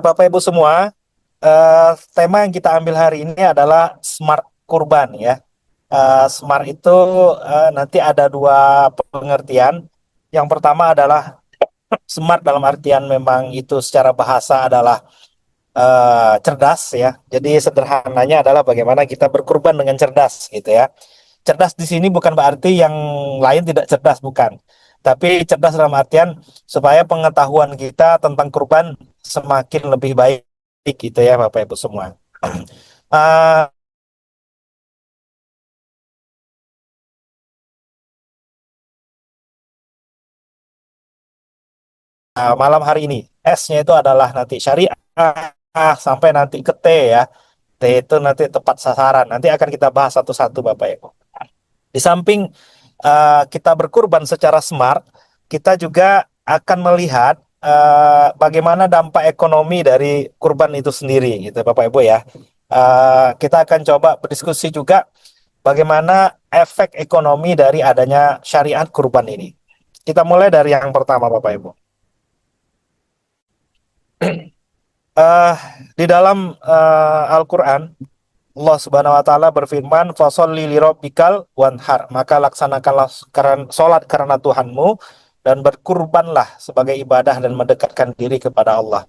Bapak Ibu semua, tema yang kita ambil hari ini adalah smart kurban ya. Smart itu nanti ada dua pengertian. Yang pertama adalah smart dalam artian memang itu secara bahasa adalah cerdas ya. Jadi sederhananya adalah bagaimana kita berkurban dengan cerdas gitu ya. Cerdas di sini bukan berarti yang lain tidak cerdas, bukan. Tapi cerdas dalam artian supaya pengetahuan kita tentang kurban semakin lebih baik gitu ya Bapak Ibu semua. Eh, Malam hari ini S-nya itu adalah nanti syariah sampai nanti ke T ya. T itu nanti tepat sasaran. Nanti akan kita bahas satu-satu Bapak Ibu. Di samping kita berkurban secara smart, kita juga akan melihat bagaimana dampak ekonomi dari kurban itu sendiri, gitu Bapak Ibu ya. Kita akan coba berdiskusi juga bagaimana efek ekonomi dari adanya syariat kurban ini. Kita mulai dari yang pertama, Bapak Ibu. Eh, di dalam Al-Quran, Allah Subhanahu wa taala berfirman, "Fasholli lirabbikal wanhar." Maka laksanakanlah salat karena Tuhanmu dan berkurbanlah sebagai ibadah dan mendekatkan diri kepada Allah.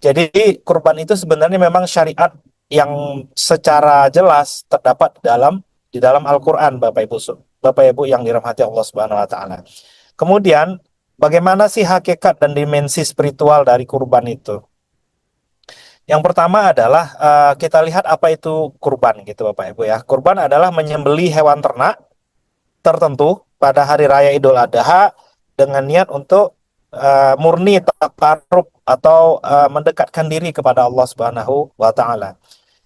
Jadi kurban itu sebenarnya memang syariat yang secara jelas terdapat di dalam Al-Qur'an Bapak Ibu yang dirahmati Allah Subhanahu wa taala. Kemudian bagaimana sih hakikat dan dimensi spiritual dari kurban itu? Yang pertama adalah kita lihat apa itu kurban gitu Bapak Ibu ya. Kurban adalah menyembelih hewan ternak tertentu pada hari raya Idul Adha dengan niat untuk murni takarub atau mendekatkan diri kepada Allah Subhanahu wa taala.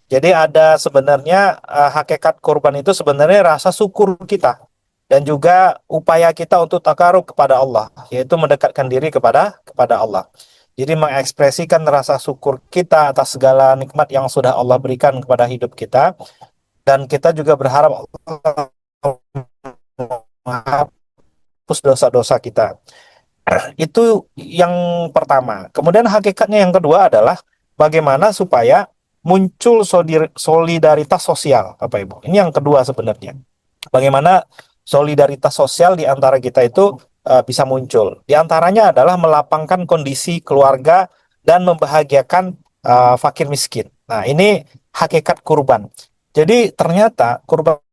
Jadi ada sebenarnya hakikat kurban itu sebenarnya rasa syukur kita dan juga upaya kita untuk takarub kepada Allah, yaitu mendekatkan diri kepada Allah. Jadi mengekspresikan rasa syukur kita atas segala nikmat yang sudah Allah berikan kepada hidup kita, dan kita juga berharap Allah menghapus dosa-dosa kita. Itu yang pertama. Kemudian hakikatnya yang kedua adalah bagaimana supaya muncul solidaritas sosial, Bapak Ibu. Ini yang kedua sebenarnya. Bagaimana solidaritas sosial di antara kita itu bisa muncul. Di antaranya adalah melapangkan kondisi keluarga dan membahagiakan fakir miskin. Nah, ini hakikat kurban. Jadi ternyata kurban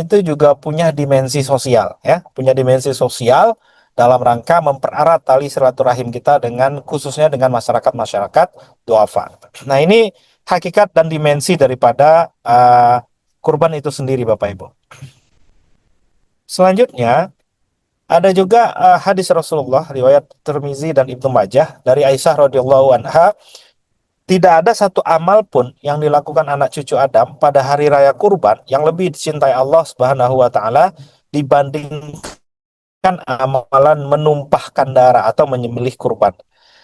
itu juga punya dimensi sosial ya, punya dimensi sosial dalam rangka mempererat tali silaturahim kita dengan khususnya dengan masyarakat-masyarakat duafa. Nah, ini hakikat dan dimensi daripada kurban itu sendiri Bapak Ibu. Selanjutnya ada juga hadis Rasulullah riwayat Tirmizi dan Ibnu Majah dari Aisyah radhiyallahu anha, tidak ada satu amal pun yang dilakukan anak cucu Adam pada hari raya kurban yang lebih dicintai Allah Subhanahu wa taala dibandingkan amalan menumpahkan darah atau menyembelih kurban.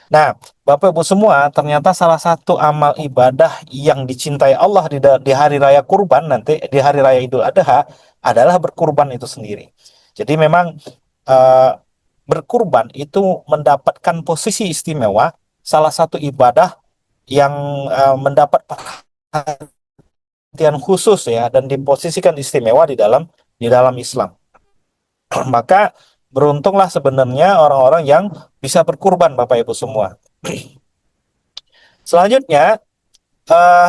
Nah, Bapak Ibu semua, ternyata salah satu amal ibadah yang dicintai Allah di hari raya kurban nanti, di hari raya Idul Adha, adalah berkurban itu sendiri. Jadi memang eh, berkurban itu mendapatkan posisi istimewa, salah satu ibadah yang mendapat perhatian khusus ya dan diposisikan istimewa di dalam Islam. Maka beruntunglah sebenarnya orang-orang yang bisa berkurban Bapak Ibu semua. Selanjutnya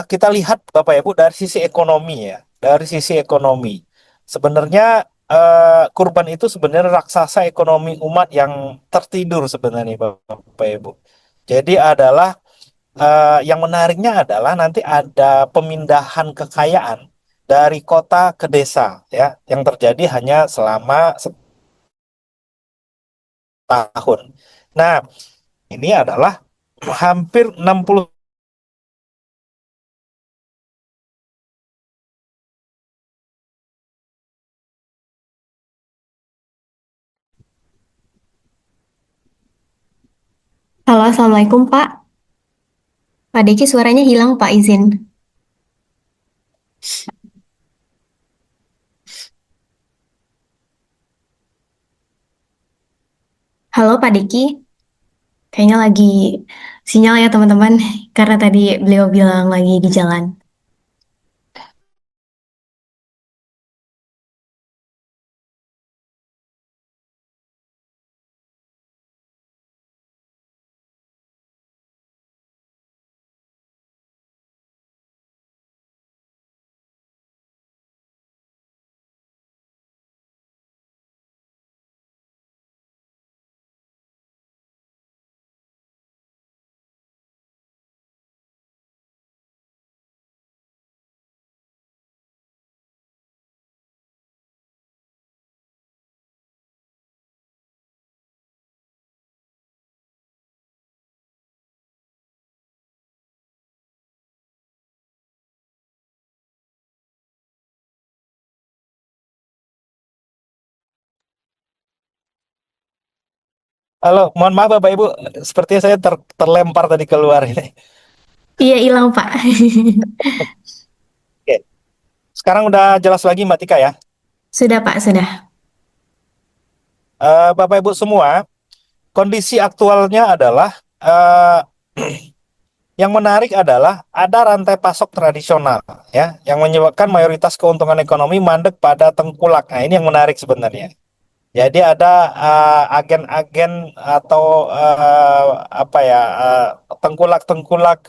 kita lihat Bapak Ibu dari sisi ekonomi ya. Dari sisi ekonomi. Sebenarnya kurban itu sebenarnya raksasa ekonomi umat yang tertidur sebenarnya Bapak Ibu. Jadi adalah yang menariknya adalah nanti ada pemindahan kekayaan dari kota ke desa ya yang terjadi hanya selama setahun. Nah, ini adalah hampir 60. Halo, Assalamualaikum Pak. Pak Deki suaranya hilang Pak, izin. Halo Pak Deki, kayaknya lagi sinyal ya teman-teman, karena tadi beliau bilang lagi di jalan. Halo, mohon maaf Bapak Ibu, sepertinya saya terlempar tadi keluar ini. Iya, hilang Pak. Oke, sekarang udah jelas lagi Mbak Tika ya. Sudah Pak, sudah. Bapak Ibu semua, kondisi aktualnya adalah eh, yang menarik adalah ada rantai pasok tradisional ya, yang menyebabkan mayoritas keuntungan ekonomi mandek pada tengkulak. Nah, ini yang menarik sebenarnya. Jadi ada agen-agen atau apa ya, tengkulak-tengkulak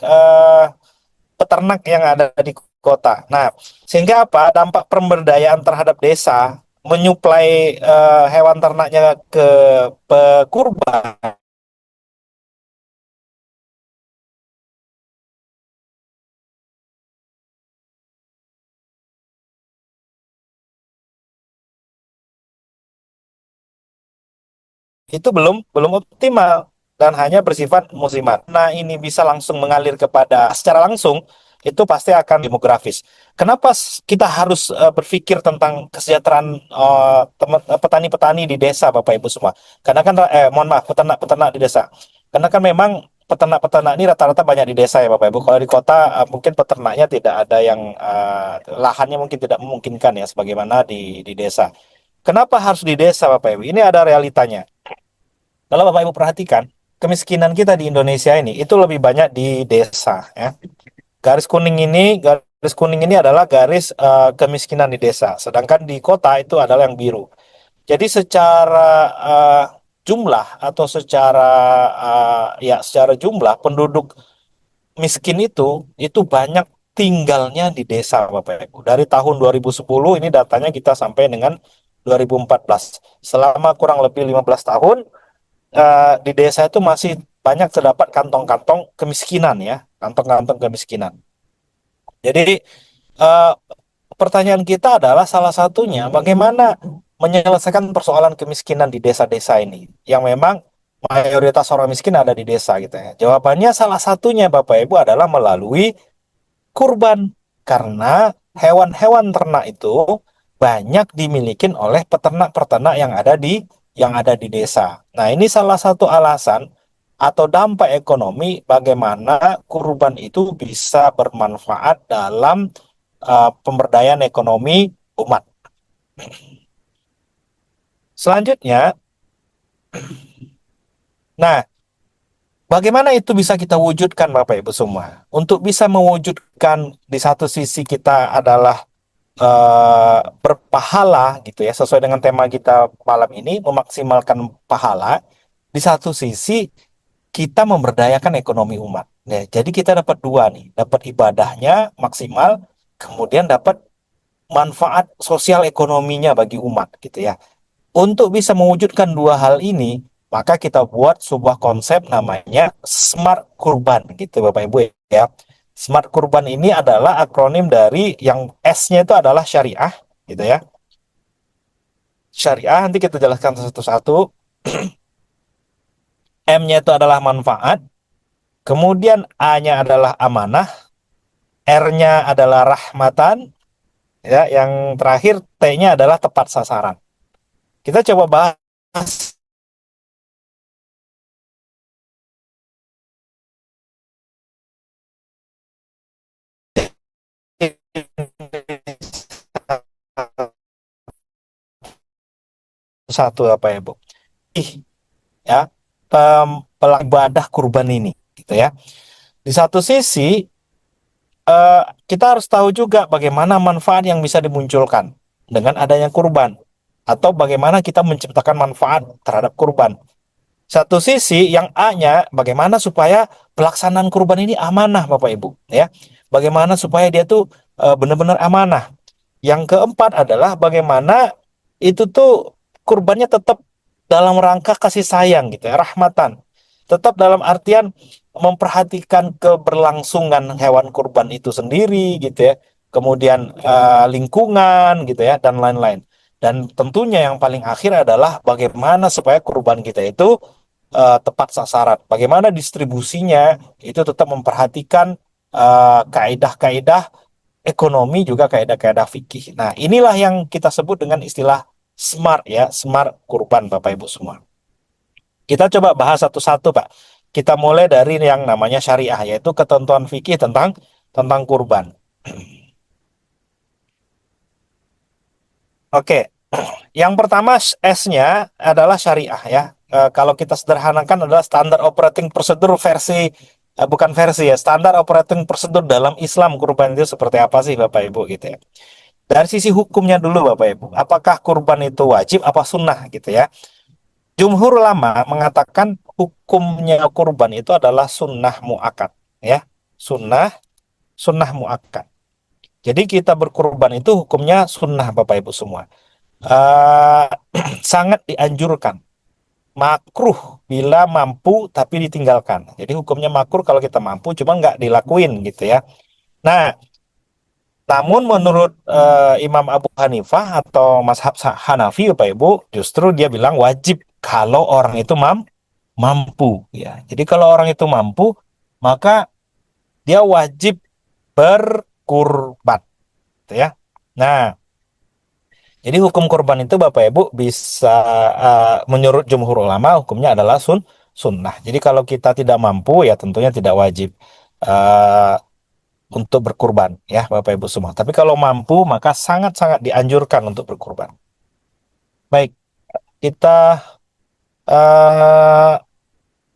peternak yang ada di kota. Nah, sehingga apa? Dampak pemberdayaan terhadap desa menyuplai hewan ternaknya ke pekurban itu belum optimal dan hanya bersifat musiman. Nah, ini bisa langsung mengalir kepada secara langsung itu pasti akan demografis. Kenapa kita harus berpikir tentang kesejahteraan petani-petani di desa, Bapak Ibu semua? Karena kan mohon maaf, peternak-peternak di desa. Karena kan memang peternak-peternak ini rata-rata banyak di desa ya Bapak Ibu. Kalau di kota mungkin peternaknya tidak ada yang lahannya mungkin tidak memungkinkan ya sebagaimana di desa. Kenapa harus di desa Bapak Ibu? Ini ada realitanya. Kalau Bapak Ibu perhatikan, kemiskinan kita di Indonesia ini itu lebih banyak di desa ya. Garis kuning ini adalah garis kemiskinan di desa, sedangkan di kota itu adalah yang biru. Jadi secara jumlah atau secara jumlah penduduk miskin itu banyak tinggalnya di desa Bapak Ibu. Dari tahun 2010 ini datanya kita sampai dengan 2014. Selama kurang lebih 15 tahun di desa itu masih banyak terdapat kantong-kantong kemiskinan ya, kantong-kantong kemiskinan. Jadi eh, pertanyaan kita adalah salah satunya bagaimana menyelesaikan persoalan kemiskinan di desa-desa ini yang memang mayoritas orang miskin ada di desa gitu ya. Jawabannya salah satunya Bapak Ibu adalah melalui kurban karena hewan-hewan ternak itu banyak dimiliki oleh peternak-peternak yang ada di desa. Nah, ini salah satu alasan atau dampak ekonomi bagaimana kurban itu bisa bermanfaat dalam pemberdayaan ekonomi umat. Selanjutnya, nah, bagaimana itu bisa kita wujudkan Bapak Ibu semua? Untuk bisa mewujudkan di satu sisi kita adalah berpahala gitu ya sesuai dengan tema kita malam ini memaksimalkan pahala di satu sisi kita memberdayakan ekonomi umat. Ya, jadi kita dapat dua nih, dapat ibadahnya maksimal, kemudian dapat manfaat sosial ekonominya bagi umat gitu ya. Untuk bisa mewujudkan dua hal ini, maka kita buat sebuah konsep namanya Smart Kurban gitu Bapak Ibu ya. Smart Kurban ini adalah akronim dari yang S-nya itu adalah syariah gitu ya. Syariah nanti kita jelaskan satu-satu. M-nya itu adalah manfaat, kemudian A-nya adalah amanah, R-nya adalah rahmatan, ya, yang terakhir T-nya adalah tepat sasaran. Kita coba bahas satu apa ya Bu? Ih, pelaku ibadah kurban ini. gitu ya. Di satu sisi kita harus tahu juga bagaimana manfaat yang bisa dimunculkan dengan adanya kurban, atau bagaimana kita menciptakan manfaat terhadap kurban. Satu sisi yang A-nya, bagaimana supaya pelaksanaan kurban ini amanah Bapak Ibu, ya. Bagaimana supaya dia tuh benar-benar amanah. Yang keempat adalah bagaimana itu tuh kurbannya tetap dalam rangka kasih sayang gitu ya, rahmatan. Tetap dalam artian memperhatikan keberlangsungan hewan kurban itu sendiri gitu ya. Kemudian lingkungan gitu ya dan lain-lain. Dan tentunya yang paling akhir adalah bagaimana supaya kurban kita itu tepat sasaran. Bagaimana distribusinya itu tetap memperhatikan kaidah-kaidah ekonomi juga kaidah-kaidah fikih. Nah, inilah yang kita sebut dengan istilah smart ya, smart kurban Bapak Ibu semua. Kita coba bahas satu-satu, Pak. Kita mulai dari yang namanya syariah, yaitu ketentuan fikih tentang tentang kurban. Oke, yang pertama S-nya adalah syariah ya. Kalau kita sederhanakan adalah standar operating procedure versi bukan versi ya, standar operating procedure dalam Islam kurban itu seperti apa sih Bapak Ibu gitu ya. Dari sisi hukumnya dulu Bapak Ibu, apakah kurban itu wajib apa sunnah gitu ya. Jumhur ulama mengatakan hukumnya kurban itu adalah sunnah muakkad ya. Sunnah sunnah muakkad. Jadi kita berkurban itu hukumnya sunnah Bapak Ibu semua. Eh, sangat dianjurkan. Makruh bila mampu tapi ditinggalkan. Jadi hukumnya makruh kalau kita mampu cuma nggak dilakuin gitu ya. Nah, namun menurut Imam Abu Hanifah atau mazhab Hanafi Bapak Ibu, justru dia bilang wajib kalau orang itu mampu ya. Jadi kalau orang itu mampu, maka dia wajib berkurban gitu ya. Nah, jadi hukum kurban itu Bapak Ibu bisa menurut jumhur ulama hukumnya adalah sunnah. Jadi kalau kita tidak mampu ya tentunya tidak wajib eh, untuk berkurban ya Bapak Ibu semua. Tapi kalau mampu maka sangat-sangat dianjurkan untuk berkurban. Baik, kita eh,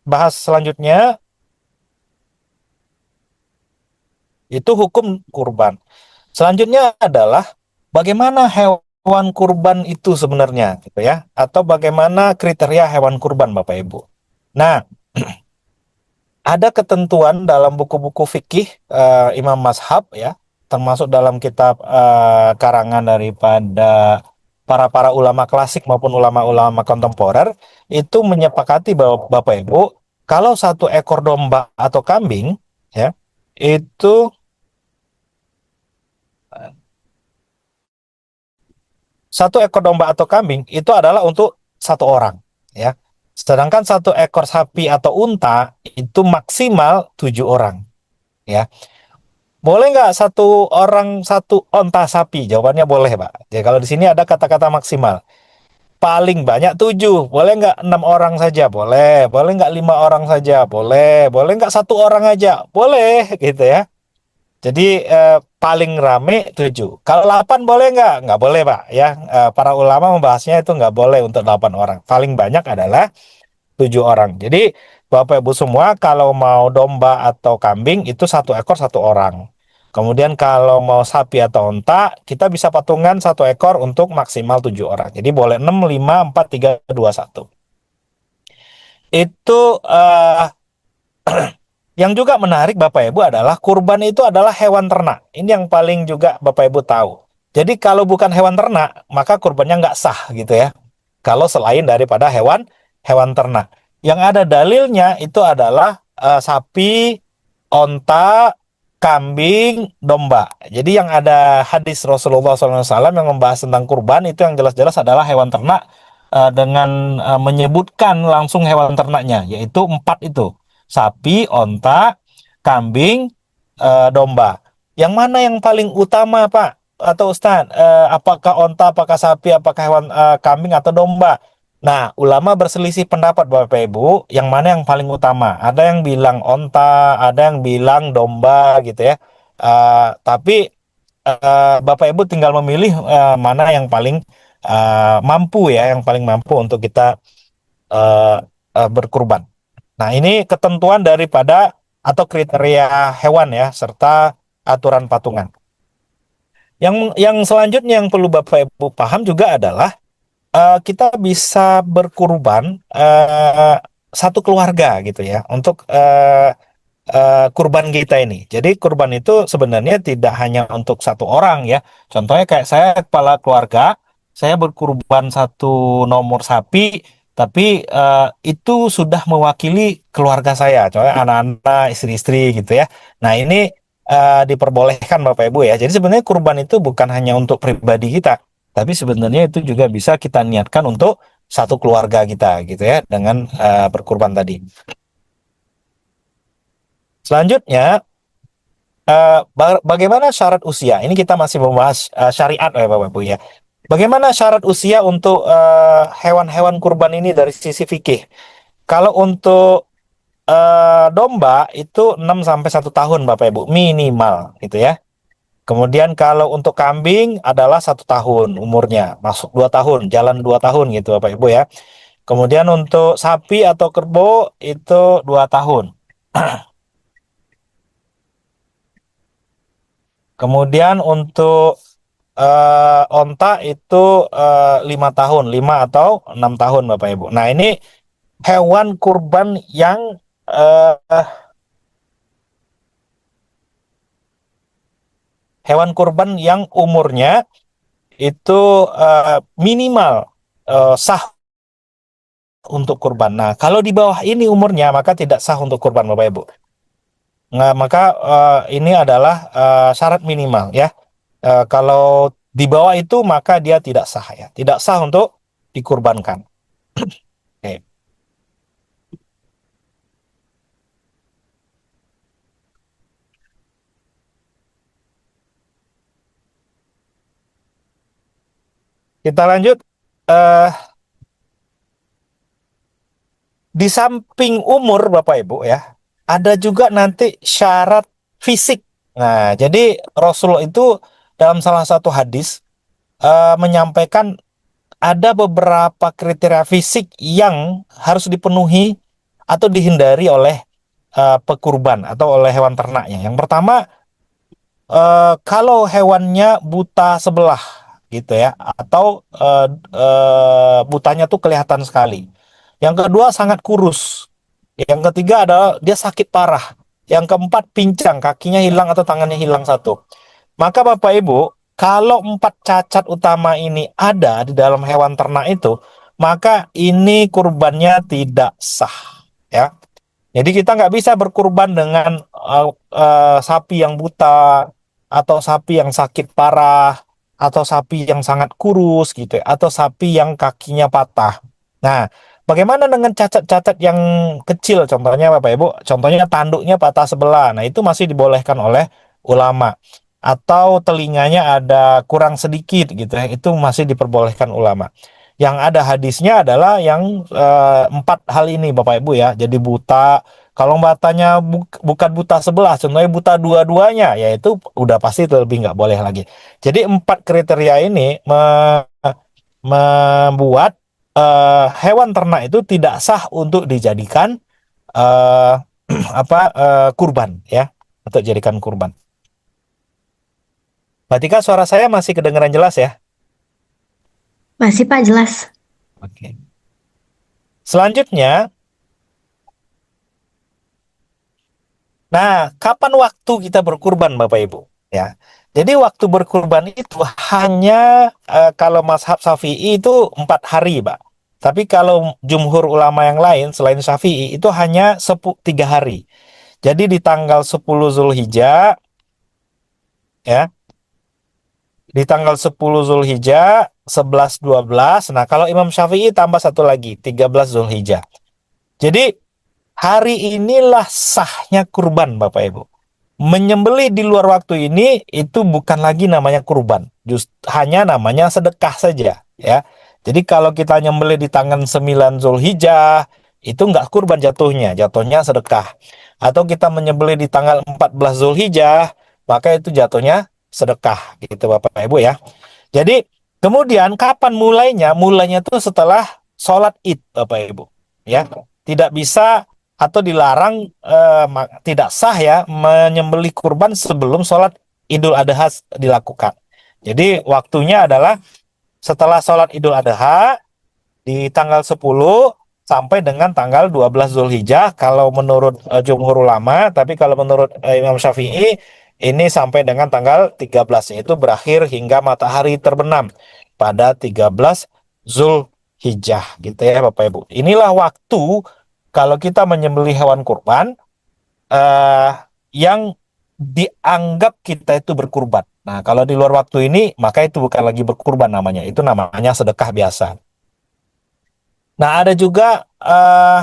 bahas selanjutnya itu hukum kurban. Selanjutnya adalah bagaimana hewan kurban itu sebenarnya gitu ya atau bagaimana kriteria hewan kurban Bapak Ibu. Nah, ada ketentuan dalam buku-buku fikih Imam Mazhab ya, termasuk dalam kitab karangan daripada para ulama klasik maupun ulama-ulama kontemporer itu menyepakati bahwa Bapak Ibu kalau satu ekor domba atau kambing ya itu satu ekor domba atau kambing itu adalah untuk satu orang ya. Sedangkan satu ekor sapi atau unta itu maksimal 7 orang ya. Boleh nggak satu orang satu onta sapi? Jawabannya boleh, Pak. Jadi kalau di sini ada kata-kata maksimal. Paling banyak 7. Boleh nggak 6 orang saja? Boleh. Boleh nggak 5 orang saja? Boleh. Boleh nggak 1 orang aja? Boleh, gitu ya. Jadi paling rame 7. Kalau 8 boleh nggak? Nggak boleh, Pak. Ya, para ulama membahasnya itu nggak boleh untuk 8 orang. Paling banyak adalah 7 orang. Jadi Bapak Ibu semua kalau mau domba atau kambing itu satu ekor 1 orang. Kemudian kalau mau sapi atau onta kita bisa patungan satu ekor untuk maksimal 7 orang. Jadi boleh 6, 5, 4, 3, 2, 1. Itu yang juga menarik Bapak Ibu adalah kurban itu adalah hewan ternak. Ini yang paling juga Bapak Ibu tahu. Jadi kalau bukan hewan ternak maka kurbannya nggak sah gitu ya. Kalau selain daripada hewan hewan ternak. Yang ada dalilnya itu adalah sapi, onta, kambing, domba. Jadi yang ada hadis Rasulullah SAW yang membahas tentang kurban itu yang jelas-jelas adalah hewan ternak dengan menyebutkan langsung hewan ternaknya, yaitu 4 itu. Sapi, onta, kambing, domba. Yang mana yang paling utama Pak? Atau Ustaz, apakah onta, apakah sapi, apakah hewan kambing atau domba? Nah, ulama berselisih pendapat Bapak Ibu, yang mana yang paling utama? Ada yang bilang onta, ada yang bilang domba gitu ya. Tapi Bapak Ibu tinggal memilih mana yang paling mampu ya, yang paling mampu untuk kita berkurban. Nah, ini ketentuan daripada atau kriteria hewan ya, serta aturan patungan. Yang selanjutnya yang perlu Bapak Ibu paham juga adalah kita bisa berkurban satu keluarga gitu ya untuk kurban kita ini. Jadi kurban itu sebenarnya tidak hanya untuk satu orang ya. Contohnya kayak saya kepala keluarga, saya berkurban satu nomor sapi, tapi itu sudah mewakili keluarga saya, contohnya anak-anak, istri-istri gitu ya. Nah ini diperbolehkan Bapak Ibu ya. Jadi sebenarnya kurban itu bukan hanya untuk pribadi kita, tapi sebenarnya itu juga bisa kita niatkan untuk satu keluarga kita gitu ya dengan berkurban tadi. Selanjutnya, bagaimana syarat usia? Ini kita masih membahas syariat ya Bapak Ibu ya. Bagaimana syarat usia untuk hewan-hewan kurban ini dari sisi fikih? Kalau untuk domba itu 6 sampai 1 tahun Bapak Ibu minimal gitu ya. Kemudian kalau untuk kambing adalah 1 tahun umurnya, masuk 2 tahun, jalan 2 tahun gitu Bapak Ibu ya. Kemudian untuk sapi atau kerbau itu 2 tahun. Kemudian untuk onta itu 5 tahun, 5 atau 6 tahun Bapak Ibu. Nah ini hewan kurban yang eh, hewan kurban yang umurnya itu minimal sah untuk kurban. Nah kalau di bawah ini umurnya maka tidak sah untuk kurban Bapak Ibu. Nah, maka ini adalah syarat minimal ya. Kalau di bawah itu maka dia tidak sah ya, tidak sah untuk dikurbankan. Oke. Kita lanjut. Eh, di samping umur Bapak Ibu ya, ada juga nanti syarat fisik. Nah, jadi Rasul itu dalam salah satu hadis menyampaikan ada beberapa kriteria fisik yang harus dipenuhi atau dihindari oleh pekurban atau oleh hewan ternaknya. Yang pertama, kalau hewannya buta sebelah gitu ya, atau butanya tuh kelihatan sekali. Yang kedua sangat kurus. Yang ketiga adalah dia sakit parah. Yang keempat pincang, kakinya hilang atau tangannya hilang satu. Maka Bapak Ibu, kalau empat cacat utama ini ada di dalam hewan ternak itu, maka ini kurbannya tidak sah. Ya. Jadi kita nggak bisa berkurban dengan sapi yang buta, atau sapi yang sakit parah, atau sapi yang sangat kurus gitu, ya, atau sapi yang kakinya patah. Nah, bagaimana dengan cacat-cacat yang kecil? Contohnya Bapak Ibu, contohnya tanduknya patah sebelah. Nah, itu masih dibolehkan oleh ulama. Atau telinganya ada kurang sedikit gitu ya, itu masih diperbolehkan ulama. Yang ada hadisnya adalah yang empat hal ini Bapak Ibu ya. Jadi buta, kalau matanya bukan buta sebelah, contohnya buta dua-duanya, ya itu udah pasti itu lebih nggak boleh lagi. Jadi empat kriteria ini membuat hewan ternak itu tidak sah untuk dijadikan eh, kurban ya, untuk jadikan kurban. Berarti kan suara saya masih kedengaran jelas ya? Masih Pak, jelas. Oke. Selanjutnya, nah, kapan waktu kita berkurban, Bapak Ibu? Ya, jadi waktu berkurban itu hanya kalau mazhab Syafi'i itu 4 hari, Pak. Tapi kalau jumhur ulama yang lain selain Syafi'i itu hanya 3 hari. Jadi di tanggal 10 Zulhijjah, ya, di tanggal 10 Zulhijjah, 11, 12. Nah, kalau Imam Syafi'i tambah satu lagi, 13 Zulhijjah. Jadi hari inilah sahnya kurban, Bapak Ibu. Menyembelih di luar waktu ini itu bukan lagi namanya kurban, hanya namanya sedekah saja ya. Jadi kalau kita nyembelih di tanggal 9 Zulhijjah itu nggak kurban jatuhnya, jatuhnya sedekah. Atau kita menyembelih di tanggal 14 Zulhijjah, maka itu jatuhnya sedekah gitu Bapak Ibu ya. Jadi kemudian kapan mulainya? Mulainya itu setelah sholat Id Bapak Ibu ya. Tidak bisa atau dilarang, tidak sah ya menyembelih kurban sebelum sholat Idul Adha dilakukan. Jadi waktunya adalah setelah sholat Idul Adha di tanggal 10 sampai dengan tanggal 12 Zulhijjah kalau menurut jumhur ulama, tapi kalau menurut Imam Syafi'i ini sampai dengan tanggal 13, yaitu berakhir hingga matahari terbenam pada 13 Zulhijjah gitu ya Bapak Ibu. Inilah waktu kalau kita menyembelih hewan kurban eh, yang dianggap kita itu berkurban. Nah, kalau di luar waktu ini maka itu bukan lagi berkurban namanya, itu namanya sedekah biasa. Nah, ada juga eh,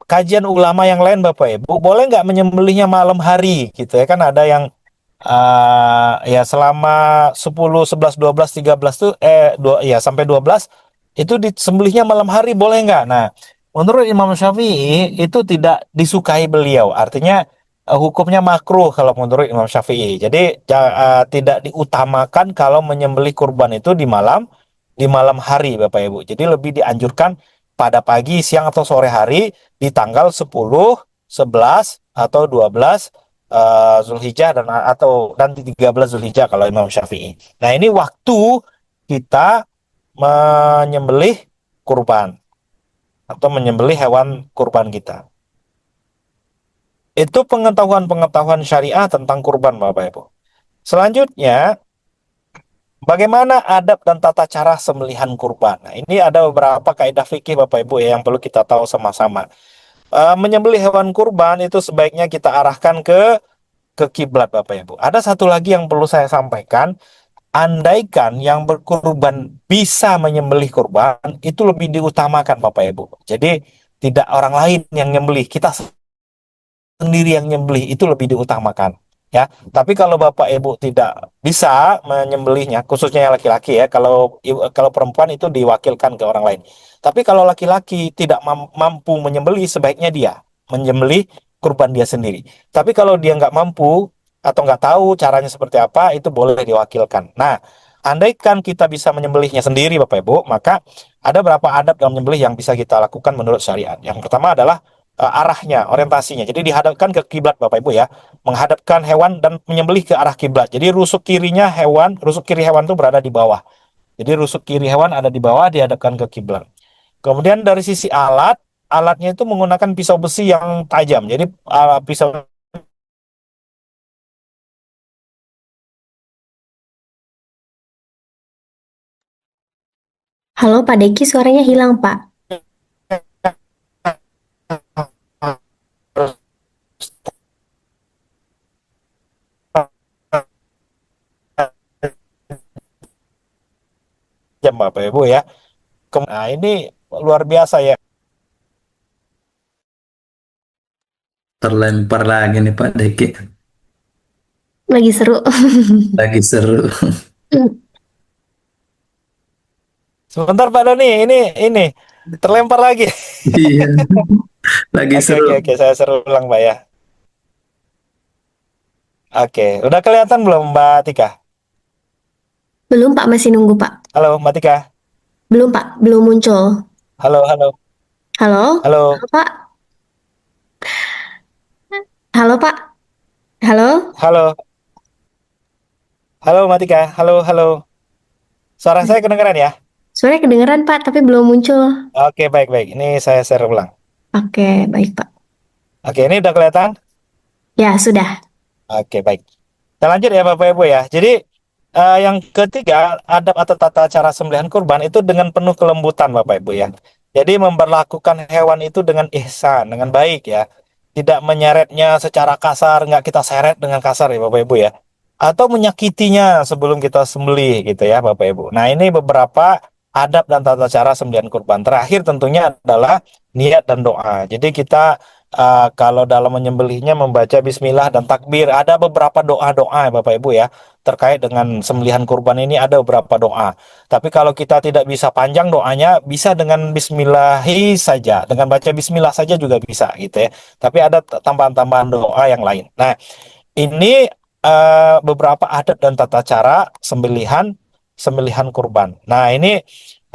kajian ulama yang lain Bapak Ibu, boleh nggak menyembelihnya malam hari gitu ya, kan ada yang ya selama 10, 11, 12, 13 tuh ya sampai 12 itu disembelihnya malam hari boleh nggak? Nah, menurut Imam Syafi'i itu tidak disukai beliau. Artinya hukumnya makruh kalau menurut Imam Syafi'i. Jadi tidak diutamakan kalau menyembelih kurban itu di malam hari Bapak Ibu. Jadi lebih dianjurkan pada pagi, siang atau sore hari di tanggal 10, 11 atau 12 Zulhijjah dan di 13 Zulhijjah kalau Imam Syafi'i. Nah, ini waktu kita menyembelih kurban atau menyembelih hewan kurban kita. Itu pengetahuan-pengetahuan syariah tentang kurban Bapak Ibu. Selanjutnya, bagaimana adab dan tata cara sembelihan kurban? Nah, ini ada beberapa kaidah fikih Bapak Ibu ya yang perlu kita tahu sama-sama. Menyembelih hewan kurban itu sebaiknya kita arahkan ke kiblat Bapak Ibu. Ada satu lagi yang perlu saya sampaikan, andaikan yang berkurban bisa menyembelih kurban itu lebih diutamakan Bapak Ibu. Jadi tidak orang lain yang nyembelih, kita sendiri yang nyembelih itu lebih diutamakan ya. Tapi kalau Bapak Ibu tidak bisa menyembelihnya, khususnya yang laki-laki ya, kalau perempuan itu diwakilkan ke orang lain. Tapi kalau laki-laki tidak mampu menyembelih, sebaiknya dia menyembelih kurban dia sendiri. Tapi kalau dia nggak mampu atau nggak tahu caranya seperti apa, itu boleh diwakilkan. Nah, andaikan kita bisa menyembelihnya sendiri Bapak Ibu, maka ada beberapa adab dalam menyembelih yang bisa kita lakukan menurut syariat. Yang pertama adalah arahnya, orientasinya. Jadi dihadapkan ke kiblat Bapak Ibu ya, menghadapkan hewan dan menyembelih ke arah kiblat. Jadi rusuk kiri hewan itu berada di bawah. Jadi rusuk kiri hewan ada di bawah, dihadapkan ke kiblat. Kemudian dari sisi alatnya itu menggunakan pisau besi yang tajam. Jadi pisau Halo Pak Deki, suaranya hilang Pak. tajam Bapak Ibu ya. Nah, ini luar biasa ya. Terlempar lagi nih Pak Deki. Lagi seru. Lagi seru. Sebentar Pak Doni, ini terlempar lagi. Iya, lagi Oke, seru. oke, oke, saya seru ulang Pak ya. Oke, udah kelihatan belum Mbak Tika? Belum Pak, masih nunggu Pak. Halo Mbak Tika. Belum Pak, belum muncul. Halo, halo, Halo? halo, Halo Pak? Halo Pak? Halo? halo, halo Mbak Tika. Halo, halo. Suara saya kedengaran ya? Suaranya kedengeran Pak, tapi belum muncul. Oke, baik, baik. Ini saya share ulang. Oke, baik Pak. Oke, ini udah kelihatan? Ya, sudah. Oke, baik. Kita lanjut ya Bapak Ibu ya. Jadi yang ketiga, adab atau tata cara sembelihan kurban itu dengan penuh kelembutan Bapak Ibu ya. Jadi memperlakukan hewan itu dengan ihsan, dengan baik ya. Tidak menyeretnya secara kasar, nggak kita seret dengan kasar ya Bapak Ibu ya. Atau menyakitinya sebelum kita sembelih gitu ya Bapak Ibu. Nah, ini beberapa adab dan tata cara sembelihan kurban. Terakhir tentunya adalah niat dan doa. Jadi kita kalau dalam menyembelihnya membaca bismillah dan takbir. Ada beberapa doa-doa Bapak Ibu ya. Terkait dengan sembelihan kurban ini ada beberapa doa. Tapi kalau kita tidak bisa panjang doanya, bisa dengan bismillahi saja. Dengan baca bismillah saja juga bisa gitu ya. Tapi ada tambahan-tambahan doa yang lain. Nah, ini beberapa adat dan tata cara sembelihan sembelihan kurban. Nah, ini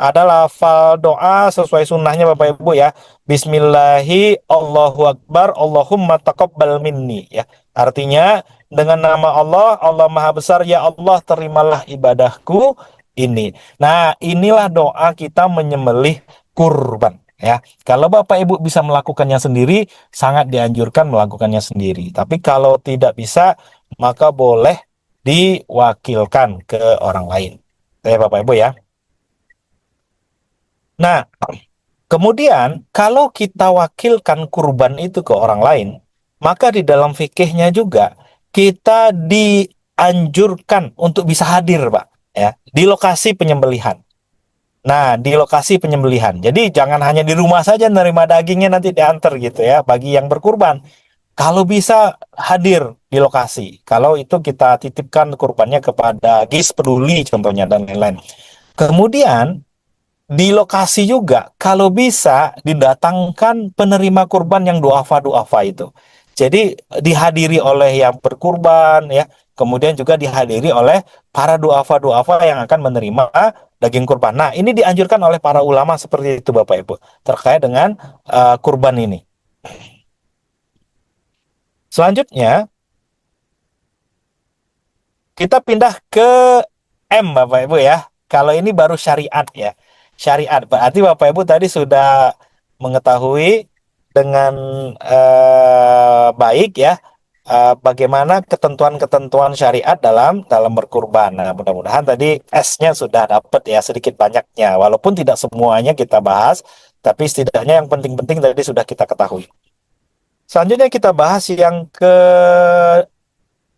ada lafal doa sesuai sunnahnya Bapak Ibu ya. Bismillahi, Allahu Akbar, Allahumma taqabbal minni ya. Artinya dengan nama Allah, Allah Maha Besar, ya Allah terimalah ibadahku ini. Nah, inilah doa kita menyembelih kurban ya. Kalau Bapak Ibu bisa melakukannya sendiri, sangat dianjurkan melakukannya sendiri. Tapi kalau tidak bisa, maka boleh diwakilkan ke orang lain. Ya Bapak Ibu ya. Nah, kemudian kalau kita wakilkan kurban itu ke orang lain, maka di dalam fikihnya juga kita dianjurkan untuk bisa hadir, Pak, ya, di lokasi penyembelihan. Nah, di lokasi penyembelihan. Jadi jangan hanya di rumah saja nerima dagingnya nanti diantar gitu ya bagi yang berkurban. Kalau bisa hadir di lokasi. Kalau itu kita titipkan kurbannya kepada GIS peduli contohnya dan lain-lain. Kemudian di lokasi juga kalau bisa didatangkan penerima kurban yang duafa-duafa itu. Jadi dihadiri oleh yang berkurban ya, kemudian juga dihadiri oleh para duafa-duafa yang akan menerima daging kurban. Nah, ini dianjurkan oleh para ulama seperti itu Bapak Ibu terkait dengan kurban ini. Selanjutnya kita pindah ke M Bapak Ibu ya. Kalau ini baru syariat ya. Syariat berarti Bapak Ibu tadi sudah mengetahui dengan baik ya bagaimana ketentuan-ketentuan syariat dalam berkurban. Nah, mudah-mudahan tadi S-nya sudah dapat ya sedikit banyaknya. Walaupun tidak semuanya kita bahas, tapi setidaknya yang penting-penting tadi sudah kita ketahui. Selanjutnya kita bahas yang ke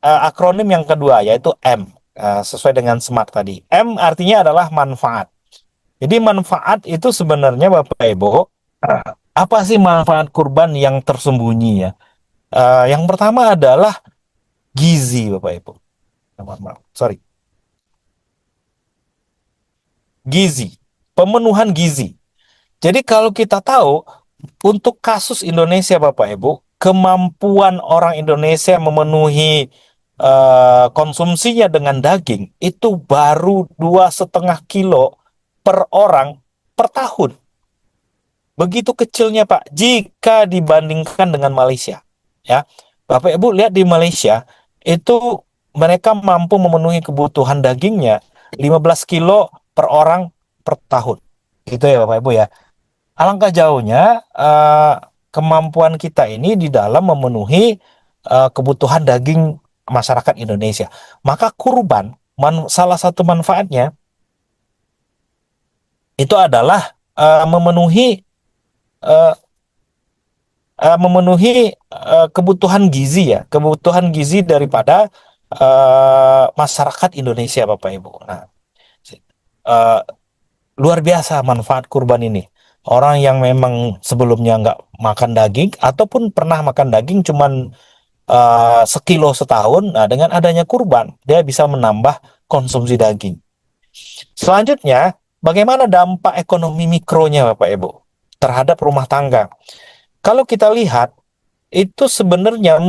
akronim yang kedua yaitu M. Sesuai dengan SMART tadi. M artinya adalah manfaat. Jadi manfaat itu sebenarnya Bapak Ibu, apa sih manfaat kurban yang tersembunyi ya? Yang pertama adalah gizi Bapak Ibu. Maaf, sorry. Gizi. Pemenuhan gizi. Jadi kalau kita tahu untuk kasus Indonesia Bapak Ibu, kemampuan orang Indonesia memenuhi konsumsinya dengan daging itu baru 2,5 kilo per orang per tahun. Begitu kecilnya Pak, jika dibandingkan dengan Malaysia. Ya, Bapak Ibu lihat di Malaysia itu mereka mampu memenuhi kebutuhan dagingnya 15 kilo per orang per tahun. Gitu ya Bapak Ibu ya. Alangkah jauhnya kemampuan kita ini di dalam memenuhi kebutuhan daging masyarakat Indonesia. Maka kurban, salah satu manfaatnya itu adalah eh, memenuhi kebutuhan gizi ya, kebutuhan gizi daripada masyarakat Indonesia, Bapak Ibu. Nah, eh, luar biasa manfaat kurban ini. Orang yang memang sebelumnya nggak makan daging ataupun pernah makan daging cuman sekilo setahun, nah dengan adanya kurban dia bisa menambah konsumsi daging. Selanjutnya, bagaimana dampak ekonomi mikronya, Bapak Ibu, terhadap rumah tangga? Kalau kita lihat, itu sebenarnya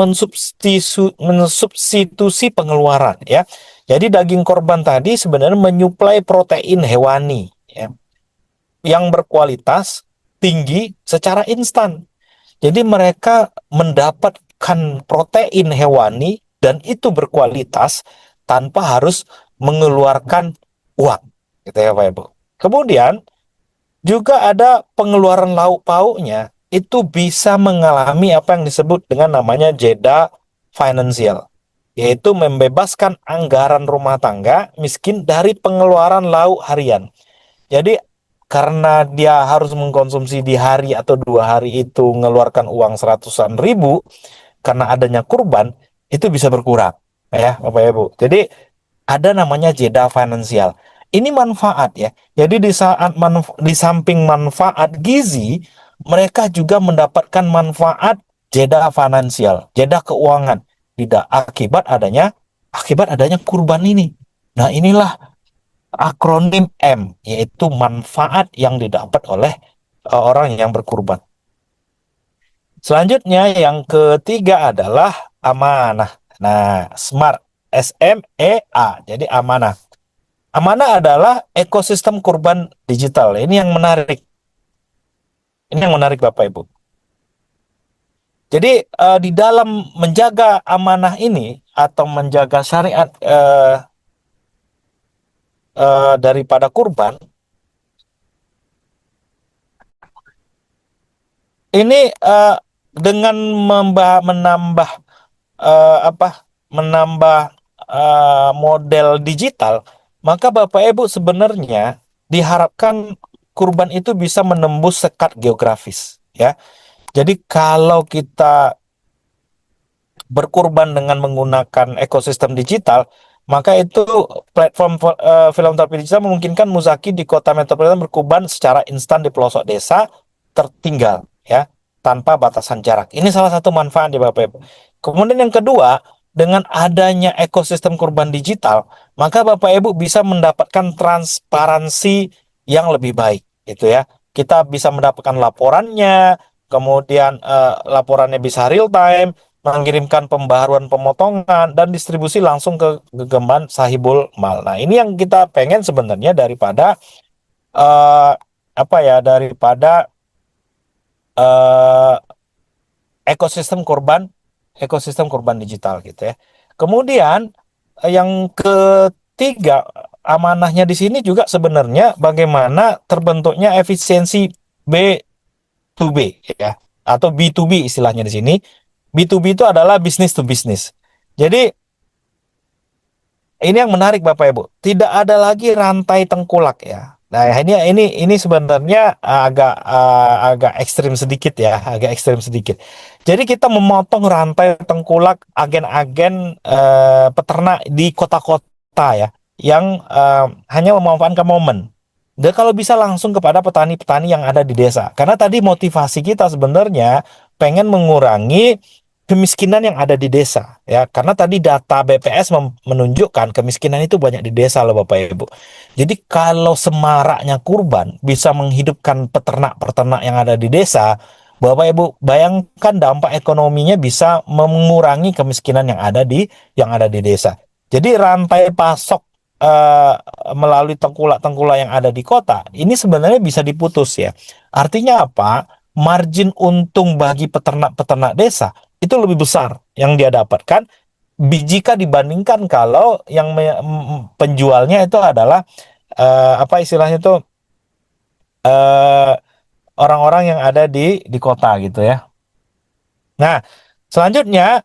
mensubstitusi pengeluaran ya. Jadi daging korban tadi sebenarnya menyuplai protein hewani ya, yang berkualitas tinggi secara instan. Jadi mereka mendapatkan protein hewani dan itu berkualitas tanpa harus mengeluarkan uang, gitu ya Pak Ibu. Kemudian juga ada pengeluaran lauk pauknya itu bisa mengalami apa yang disebut dengan namanya jeda finansial, yaitu membebaskan anggaran rumah tangga miskin dari pengeluaran lauk harian. Jadi karena dia harus mengkonsumsi di hari atau 2 hari itu mengeluarkan uang seratusan ribu, karena adanya kurban itu bisa berkurang ya Bapak Ibu. Jadi ada namanya jeda finansial. Ini manfaat ya. Jadi di saat di samping manfaat gizi, mereka juga mendapatkan manfaat jeda finansial, jeda keuangan tidak akibat adanya kurban ini. Nah, inilah akronim M, yaitu manfaat yang didapat oleh orang yang berkurban. Selanjutnya yang ketiga adalah amanah. Nah, SMART, SMEA, jadi amanah. Amanah adalah ekosistem kurban digital. Ini yang menarik. Ini yang menarik Bapak Ibu. Jadi di dalam menjaga amanah ini atau menjaga syariat daripada kurban, ini dengan menambah apa? Menambah model digital, maka Bapak Ibu sebenarnya diharapkan kurban itu bisa menembus sekat geografis, ya. Jadi kalau kita berkurban dengan menggunakan ekosistem digital, maka itu platform filantropi digital memungkinkan muzaki di kota metropolitan berkurban secara instan di pelosok desa tertinggal, ya, tanpa batasan jarak. Ini salah satu manfaat di Bapak Ibu. Kemudian yang kedua, dengan adanya ekosistem kurban digital, maka Bapak Ibu bisa mendapatkan transparansi yang lebih baik, gitu ya. Kita bisa mendapatkan laporannya, kemudian laporannya bisa real time, mengirimkan pembaharuan pemotongan dan distribusi langsung ke genggaman sahibul mal. Nah, ini yang kita pengen sebenarnya daripada eh, apa ya, daripada eh, ekosistem kurban digital gitu ya. Kemudian yang ketiga, amanahnya di sini juga sebenarnya bagaimana terbentuknya efisiensi B2B, ya, atau B2B istilahnya di sini. B2B itu adalah business to business. Jadi ini yang menarik Bapak Ibu. Tidak ada lagi rantai tengkulak, ya. Nah, ini sebenarnya agak ekstrim sedikit, ya, agak ekstrim sedikit. Jadi kita memotong rantai tengkulak agen-agen peternak di kota-kota, ya, yang hanya memanfaatkan momen. Dan kalau bisa langsung kepada petani-petani yang ada di desa. Karena tadi motivasi kita sebenarnya pengen mengurangi kemiskinan yang ada di desa, ya, karena tadi data BPS menunjukkan kemiskinan itu banyak di desa loh Bapak Ibu. Jadi kalau semaraknya kurban bisa menghidupkan peternak-peternak yang ada di desa, Bapak Ibu bayangkan dampak ekonominya bisa mengurangi kemiskinan yang ada di desa. Jadi rantai pasok eh, melalui tengkulak-tengkulak yang ada di kota ini sebenarnya bisa diputus, ya. Artinya apa? Margin untung bagi peternak-peternak desa itu lebih besar yang dia dapatkan jika dibandingkan kalau yang penjualnya itu adalah apa istilahnya itu eh, orang-orang yang ada di kota gitu ya. Nah, selanjutnya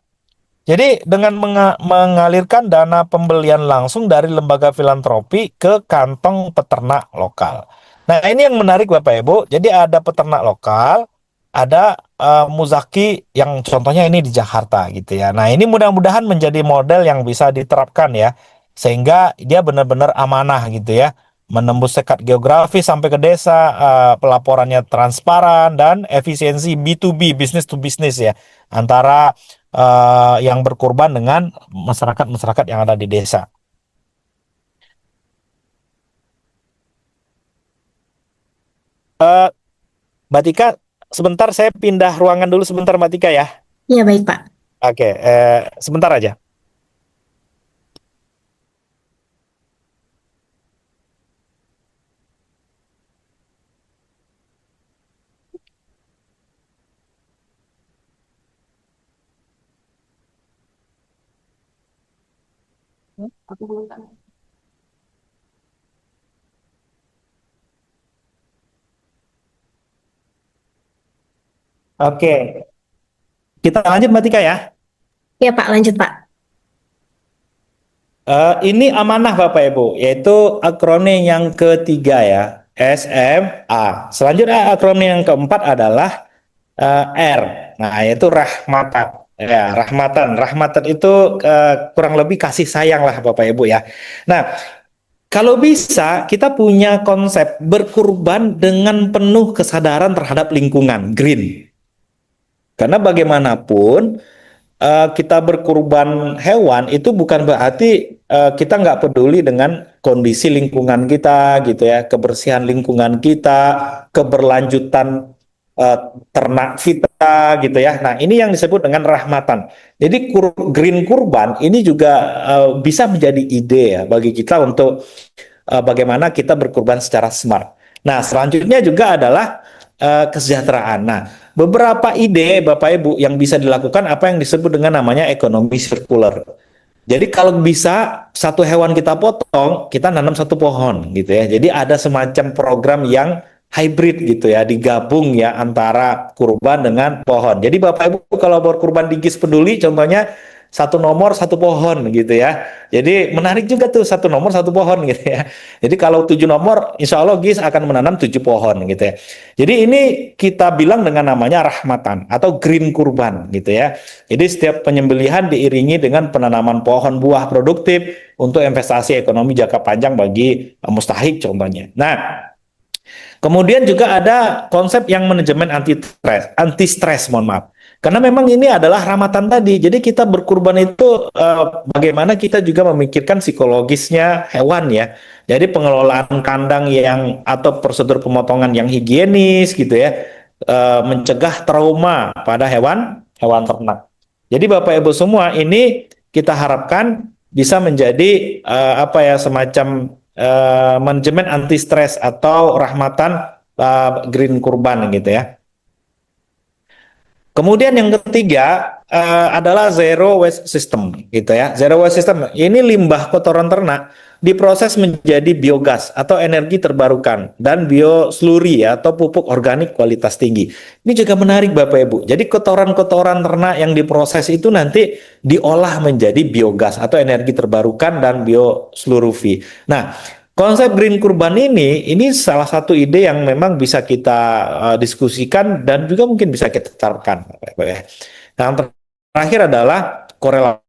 jadi dengan mengalirkan dana pembelian langsung dari lembaga filantropi ke kantong peternak lokal. Nah, ini yang menarik Bapak Ibu. Jadi ada peternak lokal, ada muzaki yang contohnya ini di Jakarta gitu ya. Nah, ini mudah-mudahan menjadi model yang bisa diterapkan ya. Sehingga dia benar-benar amanah gitu ya. Menembus sekat geografi sampai ke desa, pelaporannya transparan dan efisiensi B2B, business to business ya. Antara yang berkorban dengan masyarakat-masyarakat yang ada di desa. Eh, Mbak Tika, sebentar saya pindah ruangan dulu sebentar Mbak Tika ya. Iya, baik, Pak. Oke, sebentar aja. Oke, kita lanjut Mbak Tika ya. Iya, Pak, lanjut, Pak. Ini amanah Bapak Ibu, yaitu akronim yang ketiga ya, SMA. Selanjutnya akronim yang keempat adalah R. Nah, yaitu rahmatan. Ya, rahmatan. Rahmatan itu kurang lebih kasih sayang lah Bapak Ibu ya. Nah, kalau bisa kita punya konsep berkurban dengan penuh kesadaran terhadap lingkungan, green. Karena bagaimanapun kita berkurban hewan itu bukan berarti kita nggak peduli dengan kondisi lingkungan kita gitu ya, kebersihan lingkungan kita, keberlanjutan eh, ternak kita gitu ya. Nah, ini yang disebut dengan rahmatan. Jadi green kurban ini juga bisa menjadi ide ya bagi kita untuk bagaimana kita berkurban secara smart. Nah, selanjutnya juga adalah kesejahteraan. Nah, beberapa ide Bapak Ibu yang bisa dilakukan apa yang disebut dengan namanya ekonomi sirkular. Jadi kalau bisa satu hewan kita potong, kita nanam satu pohon gitu ya. Jadi ada semacam program yang hybrid gitu ya, digabung ya antara kurban dengan pohon. Jadi Bapak Ibu kalau berkurban di GIS Peduli contohnya satu nomor satu pohon gitu ya. Jadi menarik juga tuh satu nomor satu pohon gitu ya. Jadi kalau 7 nomor, insya Allah GIS akan menanam 7 pohon gitu ya. Jadi ini kita bilang dengan namanya rahmatan atau green kurban gitu ya. Jadi setiap penyembelihan diiringi dengan penanaman pohon buah produktif untuk investasi ekonomi jangka panjang bagi mustahik contohnya. Nah, kemudian juga ada konsep yang manajemen anti stres, mohon maaf. Karena memang ini adalah rahmatan tadi. Jadi kita berkurban itu bagaimana kita juga memikirkan psikologisnya hewan ya. Jadi pengelolaan kandang yang atau prosedur pemotongan yang higienis gitu ya, mencegah trauma pada hewan ternak. Jadi Bapak Ibu semua ini kita harapkan bisa menjadi apa ya semacam manajemen anti stres atau rahmatan green kurban gitu ya. Kemudian yang ketiga adalah zero waste system gitu ya. Zero waste system ini limbah kotoran ternak diproses menjadi biogas atau energi terbarukan dan biosluri ya, atau pupuk organik kualitas tinggi. Ini juga menarik Bapak Ibu. Jadi kotoran-kotoran ternak yang diproses itu nanti diolah menjadi biogas atau energi terbarukan dan biosluri. Nah, konsep green kurban ini salah satu ide yang memang bisa kita diskusikan dan juga mungkin bisa kita terapkan. Yang terakhir adalah korelasi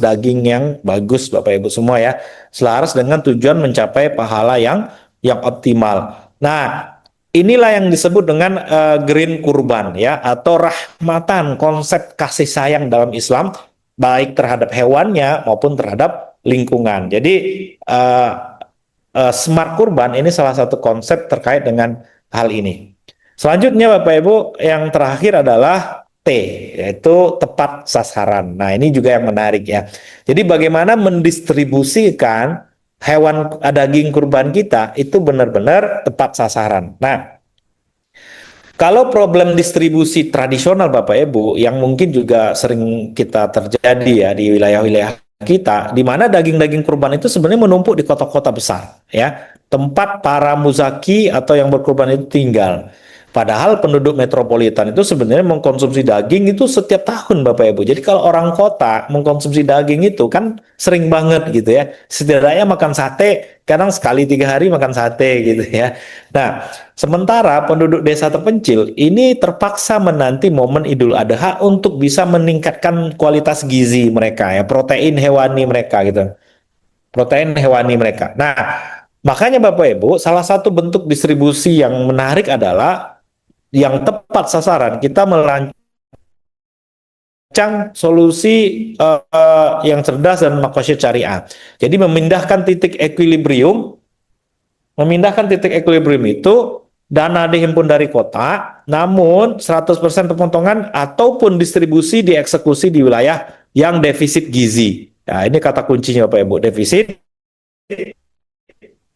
daging yang bagus Bapak Ibu semua ya, selaras dengan tujuan mencapai pahala yang optimal. Nah, inilah yang disebut dengan green kurban ya, atau rahmatan, konsep kasih sayang dalam Islam baik terhadap hewannya maupun terhadap lingkungan. Jadi smart kurban ini salah satu konsep terkait dengan hal ini. Selanjutnya Bapak Ibu yang terakhir adalah T, yaitu tepat sasaran. Nah, ini juga yang menarik ya. Jadi bagaimana mendistribusikan hewan daging kurban kita itu benar-benar tepat sasaran. Nah, kalau problem distribusi tradisional Bapak Ibu yang mungkin juga sering kita terjadi ya di wilayah-wilayah kita, di mana daging-daging kurban itu sebenarnya menumpuk di kota-kota besar ya, tempat para muzaki atau yang berkurban itu tinggal. Padahal penduduk metropolitan itu sebenarnya mengkonsumsi daging itu setiap tahun Bapak Ibu. Jadi kalau orang kota mengkonsumsi daging itu kan sering banget gitu ya. Setidaknya makan sate, kadang sekali 3 hari makan sate gitu ya. Nah, sementara penduduk desa terpencil ini terpaksa menanti momen Idul Adha untuk bisa meningkatkan kualitas gizi mereka ya, protein hewani mereka gitu. Protein hewani mereka. Nah, makanya Bapak Ibu, salah satu bentuk distribusi yang menarik adalah yang tepat sasaran, kita merancang solusi yang cerdas dan makosyid syariah. Jadi memindahkan titik equilibrium itu dana dihimpun dari kota, namun 100% pemotongan ataupun distribusi dieksekusi di wilayah yang defisit gizi. Nah, ini kata kuncinya Bapak Ibu, defisit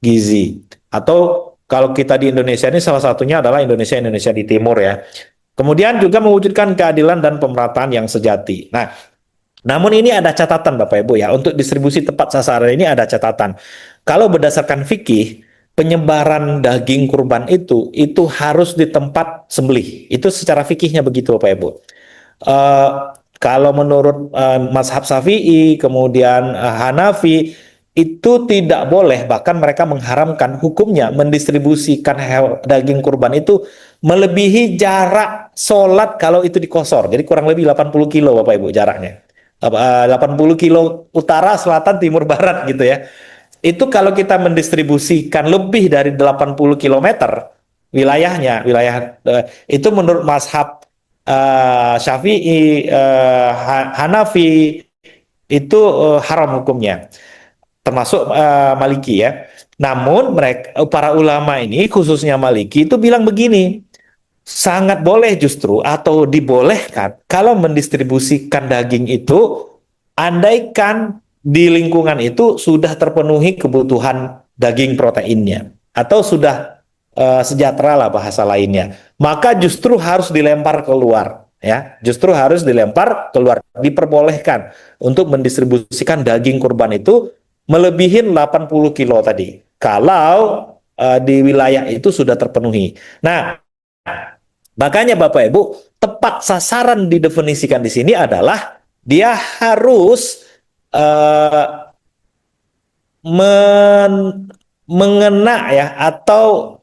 gizi. Atau kalau kita di Indonesia ini salah satunya adalah Indonesia di timur ya. Kemudian juga mewujudkan keadilan dan pemerataan yang sejati. Nah, namun ini ada catatan Bapak Ibu ya, untuk distribusi tepat sasaran ini ada catatan. Kalau berdasarkan fikih, penyebaran daging kurban itu harus di tempat sembelih. Itu secara fikihnya begitu Bapak Ibu. Kalau menurut mazhab Syafi'i, kemudian Hanafi, itu tidak boleh, bahkan mereka mengharamkan hukumnya mendistribusikan daging kurban itu melebihi jarak sholat kalau itu dikosor. Jadi kurang lebih 80 kilo Bapak Ibu jaraknya. 80 kilo utara, selatan, timur, barat gitu ya. Itu kalau kita mendistribusikan lebih dari 80 kilometer wilayahnya, itu menurut mazhab Syafi'i, Hanafi, itu haram hukumnya, termasuk Maliki ya. Namun mereka, para ulama ini khususnya Maliki itu bilang begini, sangat boleh justru atau dibolehkan kalau mendistribusikan daging itu andaikan di lingkungan itu sudah terpenuhi kebutuhan daging proteinnya atau sudah sejahtera lah bahasa lainnya, maka justru harus dilempar keluar ya, justru harus dilempar keluar, diperbolehkan untuk mendistribusikan daging kurban itu melebihi 80 kilo tadi kalau di wilayah itu sudah terpenuhi. Nah, makanya Bapak Ibu, tepat sasaran didefinisikan di sini adalah dia harus eh, mengena ya, atau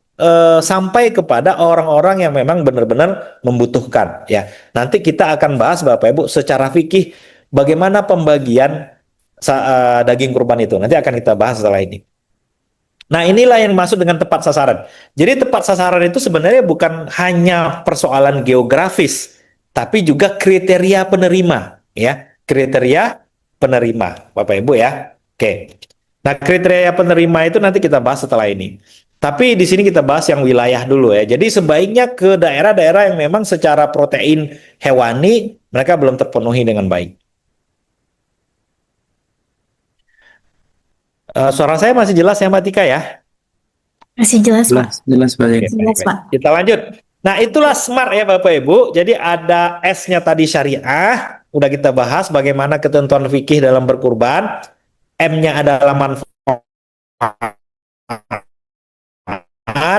sampai kepada orang-orang yang memang benar-benar membutuhkan ya. Nanti kita akan bahas Bapak Ibu secara fikih bagaimana pembagian daging kurban itu. Nanti akan kita bahas setelah ini. Nah, inilah yang masuk dengan tepat sasaran. Jadi tepat sasaran itu sebenarnya bukan hanya persoalan geografis, tapi juga kriteria penerima, ya. Kriteria penerima, Bapak Ibu ya. Oke. Nah, kriteria penerima itu nanti kita bahas setelah ini. Tapi di sini kita bahas yang wilayah dulu ya. Jadi sebaiknya ke daerah-daerah yang memang secara protein hewani mereka belum terpenuhi dengan baik. Suara saya masih jelas ya Mbak Tika ya? Masih jelas, Pak. Jelas Pak Oke, Deki. Jelas, baik. Pak. Kita lanjut. Nah, itulah smart ya Bapak Ibu. Jadi ada S-nya tadi syariah, udah kita bahas bagaimana ketentuan fikih dalam berkurban. M-nya adalah manfaat,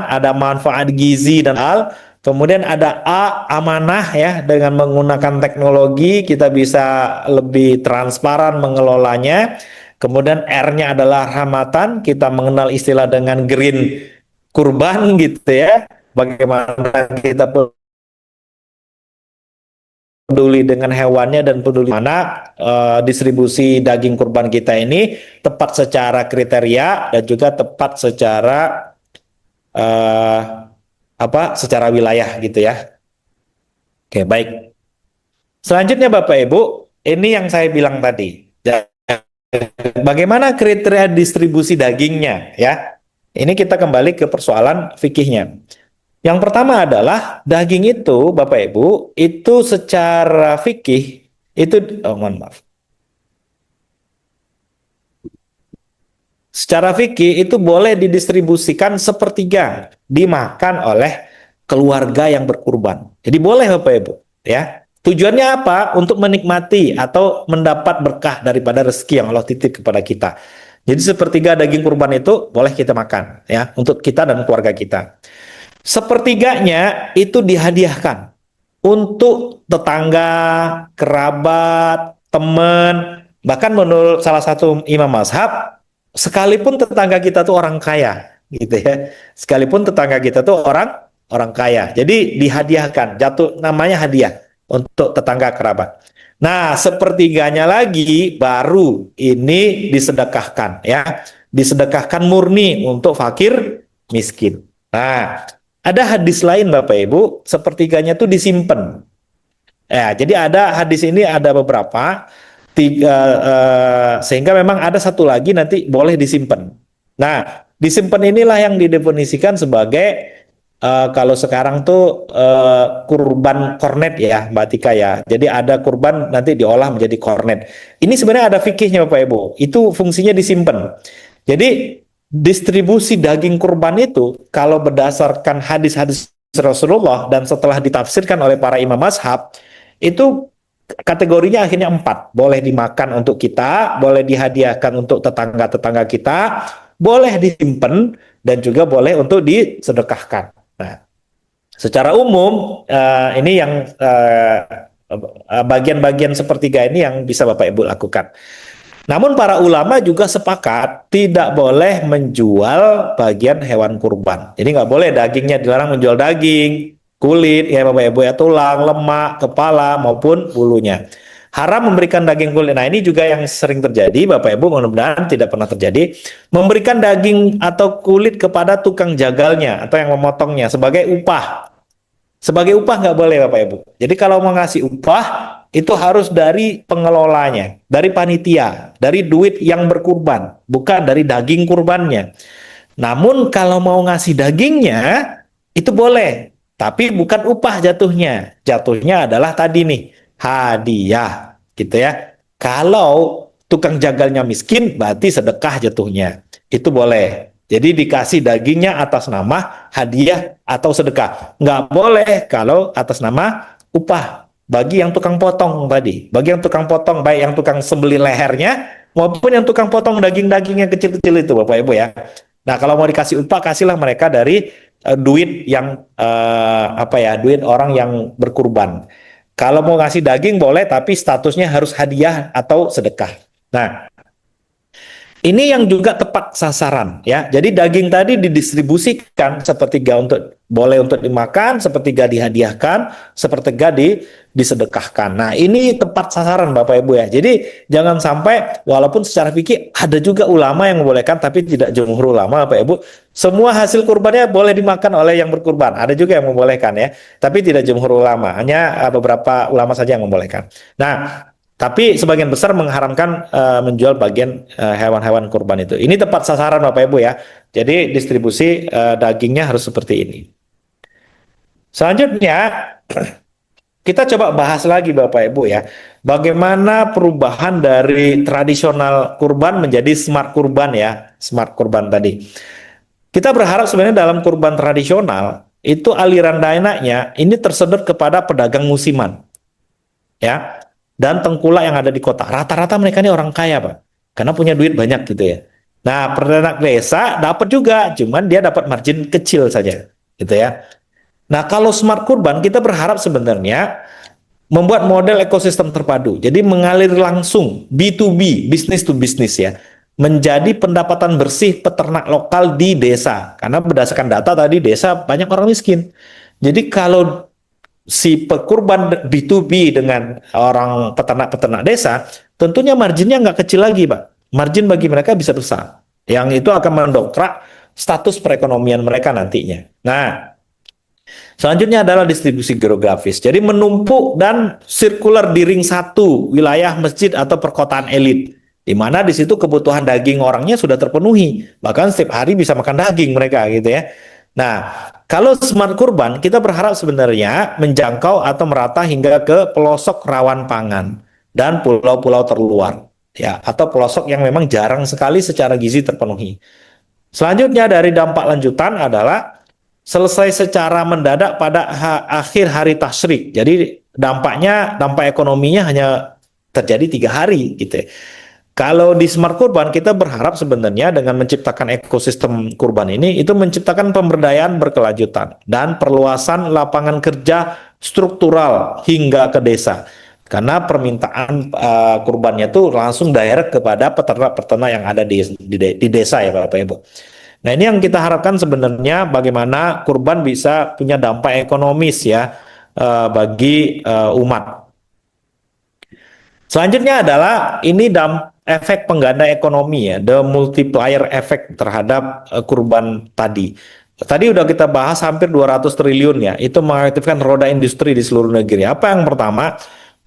ada manfaat gizi dan al. Kemudian ada A, amanah ya, dengan menggunakan teknologi kita bisa lebih transparan mengelolanya. Kemudian R-nya adalah rahmatan, kita mengenal istilah dengan green kurban gitu ya. Bagaimana kita peduli dengan hewannya dan peduli mana distribusi daging kurban kita ini tepat secara kriteria dan juga tepat secara eh, secara wilayah gitu ya. Oke, baik. Selanjutnya Bapak Ibu, ini yang saya bilang tadi. Bagaimana kriteria distribusi dagingnya ya? Ini kita kembali ke persoalan fikihnya. Yang pertama adalah daging itu, Bapak Ibu, itu secara fikih itu, mohon maaf. Secara fikih itu boleh didistribusikan sepertiga, dimakan oleh keluarga yang berkurban. Jadi boleh Bapak Ibu, ya. Tujuannya apa? Untuk menikmati atau mendapat berkah daripada rezeki yang Allah titip kepada kita. Jadi sepertiga daging kurban itu boleh kita makan, ya, untuk kita dan keluarga kita. Sepertiganya itu dihadiahkan untuk tetangga, kerabat, teman, bahkan menurut salah satu imam mazhab, sekalipun tetangga kita tuh orang kaya, gitu ya. Sekalipun tetangga kita tuh orang orang kaya. Jadi dihadiahkan, jatuh namanya hadiah untuk tetangga kerabat. Nah, sepertiganya lagi baru ini disedekahkan ya. Disedekahkan murni untuk fakir miskin. Nah, ada hadis lain Bapak Ibu, sepertiganya tuh disimpan. Ya, jadi ada hadis ini ada beberapa tiga, sehingga memang ada satu lagi nanti boleh disimpan. Nah, disimpan inilah yang didefinisikan sebagai kalau sekarang tuh kurban kornet ya Mbak Tika ya. Jadi ada kurban nanti diolah menjadi kornet. Ini sebenarnya ada fikihnya Bapak Ibu. Itu fungsinya disimpan. Jadi distribusi daging kurban itu kalau berdasarkan hadis-hadis Rasulullah dan setelah ditafsirkan oleh para imam mazhab itu kategorinya akhirnya 4. Boleh dimakan untuk kita, boleh dihadiahkan untuk tetangga-tetangga kita, boleh disimpan dan juga boleh untuk disedekahkan. Nah, secara umum ini yang bagian-bagian sepertiga ini yang bisa Bapak Ibu lakukan. Namun para ulama juga sepakat tidak boleh menjual bagian hewan kurban. Jadi nggak boleh dagingnya, dilarang menjual daging, kulit, ya Bapak Ibu ya, tulang, lemak, kepala maupun bulunya. Haram memberikan daging kulit. Nah, ini juga yang sering terjadi Bapak Ibu, mudah-mudahan tidak pernah terjadi. Memberikan daging atau kulit kepada tukang jagalnya atau yang memotongnya sebagai upah. Sebagai upah nggak boleh Bapak Ibu. Jadi kalau mau ngasih upah itu harus dari pengelolanya, dari panitia, dari duit yang berkurban, bukan dari daging kurbannya. Namun kalau mau ngasih dagingnya itu boleh, tapi bukan upah jatuhnya. Jatuhnya adalah tadi nih, hadiah gitu ya. Kalau tukang jagalnya miskin, berarti sedekah jatuhnya. Itu boleh. Jadi dikasih dagingnya atas nama hadiah atau sedekah. Nggak boleh kalau atas nama upah. Bagi yang tukang potong tadi. Bagi yang tukang potong, baik yang tukang sembelih lehernya, maupun yang tukang potong daging-daging yang kecil-kecil itu, Bapak Ibu ya. Nah, kalau mau dikasih upah, kasihlah mereka dari duit yang duit orang yang berkurban. Kalau mau ngasih daging boleh, tapi statusnya harus hadiah atau sedekah. Nah, ini yang juga tepat sasaran ya. Jadi daging tadi didistribusikan sepertiga boleh untuk dimakan, sepertiga dihadiahkan, sepertiga disedekahkan. Nah, ini tepat sasaran Bapak Ibu ya. Jadi jangan sampai walaupun secara fikih ada juga ulama yang membolehkan tapi tidak jumhur ulama Bapak Ibu. Semua hasil kurbannya boleh dimakan oleh yang berkurban. Ada juga yang membolehkan ya, tapi tidak jumhur ulama. Hanya beberapa ulama saja yang membolehkan. Nah, tapi sebagian besar mengharamkan menjual bagian hewan-hewan kurban itu. Ini tepat sasaran Bapak Ibu ya. Jadi distribusi dagingnya harus seperti ini. Selanjutnya kita coba bahas lagi Bapak Ibu ya. Bagaimana perubahan dari tradisional kurban menjadi smart kurban ya. Smart kurban tadi. Kita berharap sebenarnya dalam kurban tradisional itu aliran dananya ini tersedot kepada pedagang musiman. Ya, dan tengkulak yang ada di kota. Rata-rata mereka ini orang kaya, Pak. Karena punya duit banyak gitu ya. Nah, peternak desa dapat juga, cuman dia dapat margin kecil saja, gitu ya. Nah, kalau smart kurban kita berharap sebenarnya membuat model ekosistem terpadu. Jadi mengalir langsung B2B, business to business ya. Menjadi pendapatan bersih peternak lokal di desa. Karena berdasarkan data tadi desa banyak orang miskin. Jadi kalau si pekurban B2B dengan orang peternak-peternak desa, tentunya marginnya nggak kecil lagi, Pak. Margin bagi mereka bisa besar. Yang itu akan mendongkrak status perekonomian mereka nantinya. Nah, selanjutnya adalah distribusi geografis. Jadi menumpuk dan sirkular di ring satu wilayah masjid atau perkotaan elit. Di mana di situ kebutuhan daging orangnya sudah terpenuhi. Bahkan setiap hari bisa makan daging mereka gitu ya. Nah, kalau smart kurban, kita berharap sebenarnya menjangkau atau merata hingga ke pelosok rawan pangan dan pulau-pulau terluar, ya, atau pelosok yang memang jarang sekali secara gizi terpenuhi. Selanjutnya dari dampak lanjutan adalah selesai secara mendadak pada akhir hari tasyrik. Jadi dampak ekonominya hanya terjadi 3 hari gitu ya. Kalau di smart kurban kita berharap sebenarnya dengan menciptakan ekosistem kurban ini itu menciptakan pemberdayaan berkelanjutan dan perluasan lapangan kerja struktural hingga ke desa. Karena permintaan kurbannya itu langsung direct kepada peternak-peternak yang ada di desa ya Bapak Ibu. Nah, ini yang kita harapkan sebenarnya bagaimana kurban bisa punya dampak ekonomis ya bagi umat. Selanjutnya adalah ini efek pengganda ekonomi ya, the multiplier effect terhadap kurban tadi. Tadi udah kita bahas hampir 200 triliun ya, itu mengaktifkan roda industri di seluruh negeri. Apa yang pertama?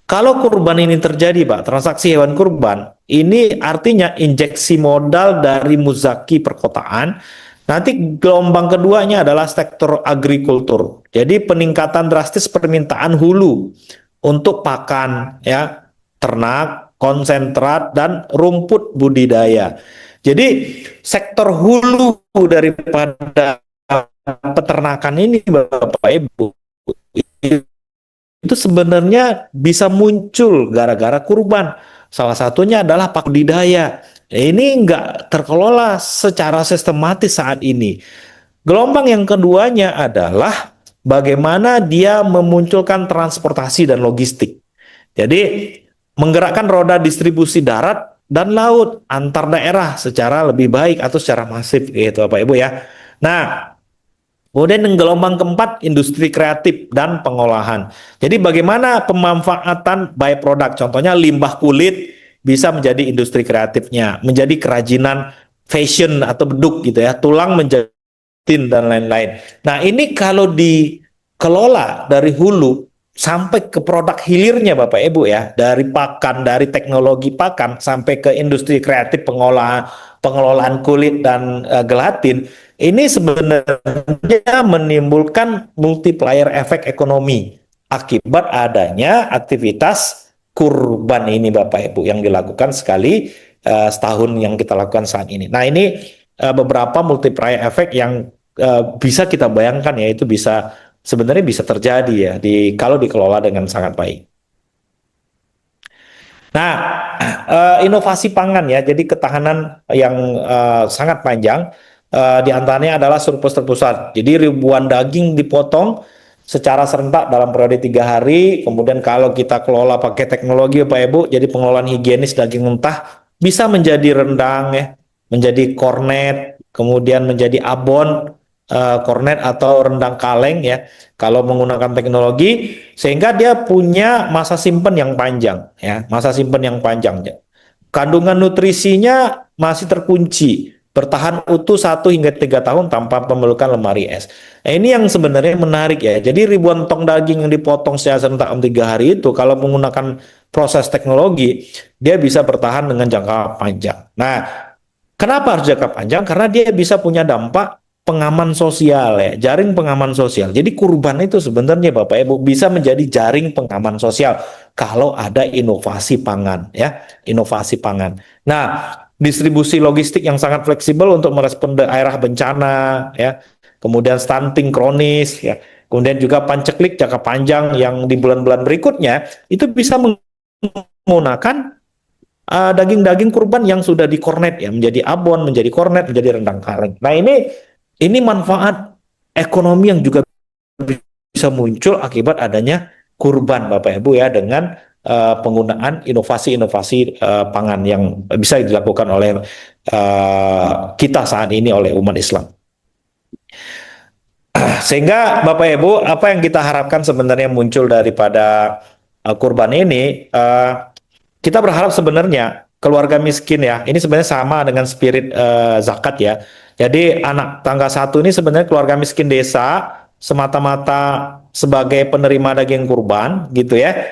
Kalau kurban ini terjadi, Pak, transaksi hewan kurban, ini artinya injeksi modal dari muzaki perkotaan. Nanti gelombang keduanya adalah sektor agrikultur. Jadi peningkatan drastis permintaan hulu untuk pakan ya, ternak, konsentrat, dan rumput budidaya. Jadi sektor hulu daripada peternakan ini Bapak Ibu itu sebenarnya bisa muncul gara-gara kurban. Salah satunya adalah pak budidaya. Ini nggak terkelola secara sistematis saat ini. Gelombang yang keduanya adalah bagaimana dia memunculkan transportasi dan logistik. Jadi menggerakkan roda distribusi darat dan laut antar daerah secara lebih baik atau secara masif gitu Bapak Ibu ya. Nah, kemudian yang gelombang keempat industri kreatif dan pengolahan. Jadi bagaimana pemanfaatan byproduct, contohnya limbah kulit bisa menjadi industri kreatifnya, menjadi kerajinan fashion atau beduk gitu ya, tulang menjadi tin dan lain-lain. Nah, ini kalau dikelola dari hulu sampai ke produk hilirnya Bapak Ibu ya, dari pakan, dari teknologi pakan sampai ke industri kreatif pengelolaan kulit dan gelatin, ini sebenarnya menimbulkan multiplier efek ekonomi akibat adanya aktivitas kurban ini Bapak Ibu yang dilakukan sekali setahun yang kita lakukan saat ini. Nah ini beberapa multiplier effect yang bisa kita bayangkan ya, itu bisa sebenarnya bisa terjadi ya kalau dikelola dengan sangat baik. Nah, inovasi pangan ya, jadi ketahanan yang sangat panjang, di antaranya adalah surplus terpusat. Jadi ribuan daging dipotong secara serentak dalam periode 3 hari. Kemudian kalau kita kelola pakai teknologi, Pak Ibu, jadi pengelolaan higienis daging mentah bisa menjadi rendang ya, menjadi kornet, kemudian menjadi abon, kornet atau rendang kaleng ya. Kalau menggunakan teknologi, sehingga dia punya masa simpan yang panjang ya, masa simpan yang panjang. Kandungan nutrisinya masih terkunci, bertahan utuh 1 hingga 3 tahun tanpa pembelukan lemari es. Nah, ini yang sebenarnya menarik ya. Jadi ribuan tong daging yang dipotong secara serentak dalam 3 hari itu, kalau menggunakan proses teknologi, dia bisa bertahan dengan jangka panjang. Nah, kenapa harus jangka panjang? Karena dia bisa punya dampak pengaman sosial ya, jaring pengaman sosial. Jadi kurban itu sebenarnya Bapak Ibu bisa menjadi jaring pengaman sosial kalau ada inovasi pangan ya, inovasi pangan. Nah, distribusi logistik yang sangat fleksibel untuk merespon daerah bencana ya, kemudian stunting kronis ya, kemudian juga panceklik jangka panjang yang di bulan-bulan berikutnya itu bisa menggunakan daging-daging kurban yang sudah dikornet ya, menjadi abon, menjadi kornet, menjadi rendang kaleng. Nah, ini manfaat ekonomi yang juga bisa muncul akibat adanya kurban Bapak Ibu ya, dengan penggunaan inovasi-inovasi pangan yang bisa dilakukan oleh kita saat ini, oleh umat Islam. Sehingga Bapak Ibu, apa yang kita harapkan sebenarnya muncul daripada kurban ini, kita berharap sebenarnya keluarga miskin ya, ini sebenarnya sama dengan spirit zakat ya. Jadi anak tangga 1 ini sebenarnya keluarga miskin desa, semata-mata sebagai penerima daging kurban gitu ya.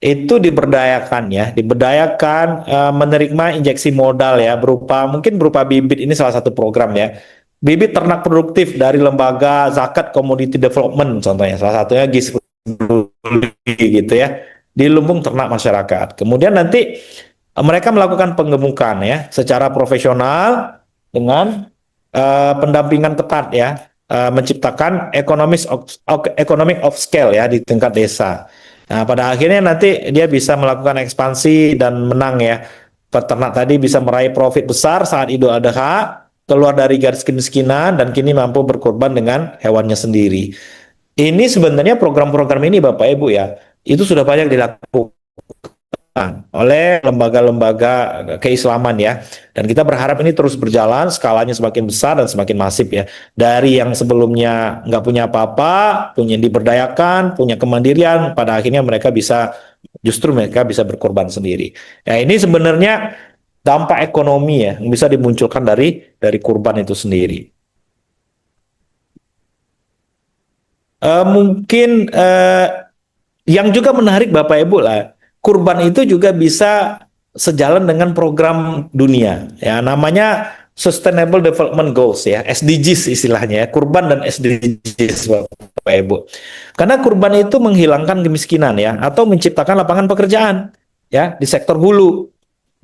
Itu diberdayakan ya, diberdayakan menerima injeksi modal ya, mungkin berupa bibit. Ini salah satu program ya. Bibit ternak produktif dari lembaga zakat community development contohnya, salah satunya Gisbuli gitu ya, di lumbung ternak masyarakat. Kemudian nanti mereka melakukan pengemukan ya secara profesional dengan pendampingan ketat ya, menciptakan economic of scale ya di tingkat desa. Nah, pada akhirnya nanti dia bisa melakukan ekspansi dan menang ya. Peternak tadi bisa meraih profit besar saat Idul Adha, keluar dari garis kemiskinan, dan kini mampu berkorban dengan hewannya sendiri. Ini sebenarnya program-program ini Bapak Ibu ya, itu sudah banyak dilakukan oleh lembaga-lembaga keislaman ya, dan kita berharap ini terus berjalan, skalanya semakin besar dan semakin masif ya, dari yang sebelumnya nggak punya apa-apa, punya diberdayakan, punya kemandirian, pada akhirnya mereka bisa berkorban sendiri. Nah, ini sebenarnya dampak ekonomi ya yang bisa dimunculkan dari kurban itu sendiri. Mungkin yang juga menarik Bapak Ibu lah, kurban itu juga bisa sejalan dengan program dunia ya, namanya Sustainable Development Goals ya, SDGs istilahnya ya, kurban dan SDGs Bapak Ibu. Karena kurban itu menghilangkan kemiskinan ya, atau menciptakan lapangan pekerjaan ya di sektor hulu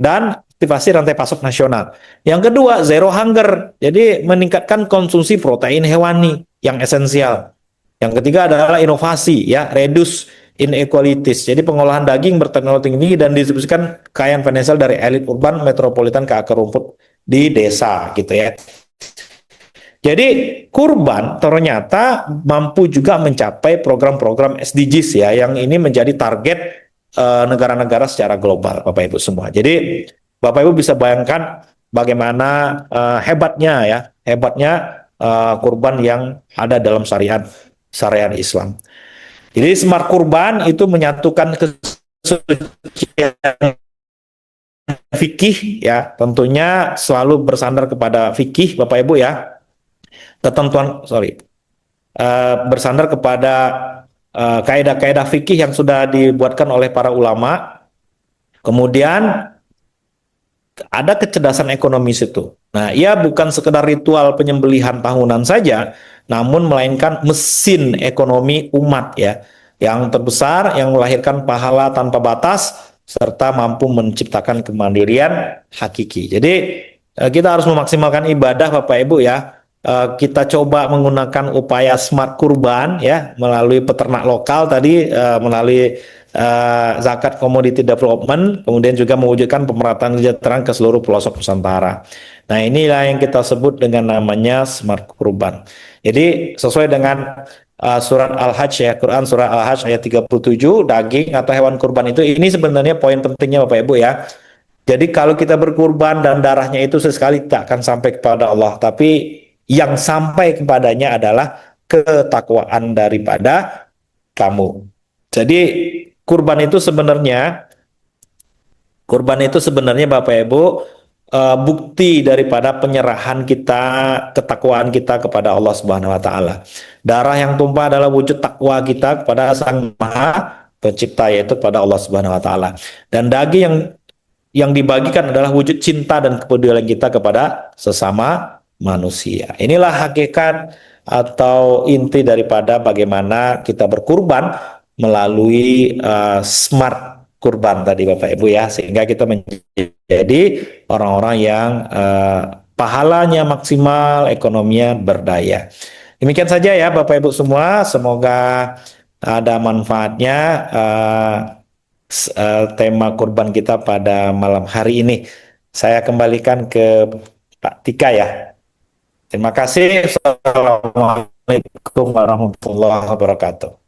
dan aktivasi rantai pasok nasional. Yang kedua, zero hunger. Jadi meningkatkan konsumsi protein hewani yang esensial. Yang ketiga adalah inovasi ya, reduce inequalities. Jadi pengolahan daging berteknologi tinggi dan distribusikan kekayaan finansial dari elit urban metropolitan ke akar rumput di desa gitu ya. Jadi kurban ternyata mampu juga mencapai program-program SDGs ya, yang ini menjadi target negara-negara secara global Bapak Ibu semua. Jadi Bapak Ibu bisa bayangkan bagaimana hebatnya kurban yang ada dalam syariat Islam. Jadi smart kurban itu menyatukan kesucian fikih ya, tentunya selalu bersandar kepada fikih Bapak Ibu ya. Bersandar kepada kaidah-kaidah fikih yang sudah dibuatkan oleh para ulama. Kemudian ada kecerdasan ekonomis itu. Nah, ia bukan sekedar ritual penyembelihan tahunan saja, namun melainkan mesin ekonomi umat ya, yang terbesar, yang melahirkan pahala tanpa batas serta mampu menciptakan kemandirian hakiki. Jadi kita harus memaksimalkan ibadah Bapak Ibu ya. Kita coba menggunakan upaya smart kurban ya melalui peternak lokal tadi, melalui zakat commodity development, kemudian juga mewujudkan pemerataan kesejahteraan ke seluruh pelosok Nusantara. Nah, inilah yang kita sebut dengan namanya smart kurban. Jadi sesuai dengan surat Al-Hajj ya, Quran surat Al-Hajj ayat 37, daging atau hewan kurban itu, ini sebenarnya poin pentingnya Bapak Ibu ya. Jadi kalau kita berkurban dan darahnya itu sesekali tak akan sampai kepada Allah, tapi yang sampai kepadanya adalah ketakwaan daripada kamu. Jadi kurban itu sebenarnya Bapak Ibu bukti daripada penyerahan kita, ketakwaan kita kepada Allah Subhanahu wa taala. Darah yang tumpah adalah wujud takwa kita kepada Sang Maha Pencipta, yaitu kepada Allah Subhanahu wa taala. Dan daging yang dibagikan adalah wujud cinta dan kepedulian kita kepada sesama manusia. Inilah hakikat atau inti daripada bagaimana kita berkurban melalui smart kurban tadi Bapak Ibu ya, sehingga kita menjadi orang-orang yang pahalanya maksimal, ekonominya berdaya. Demikian saja ya Bapak Ibu semua, semoga ada manfaatnya tema kurban kita pada malam hari ini. Saya kembalikan ke Pak Tika ya. Terima kasih. Assalamualaikum warahmatullahi wabarakatuh.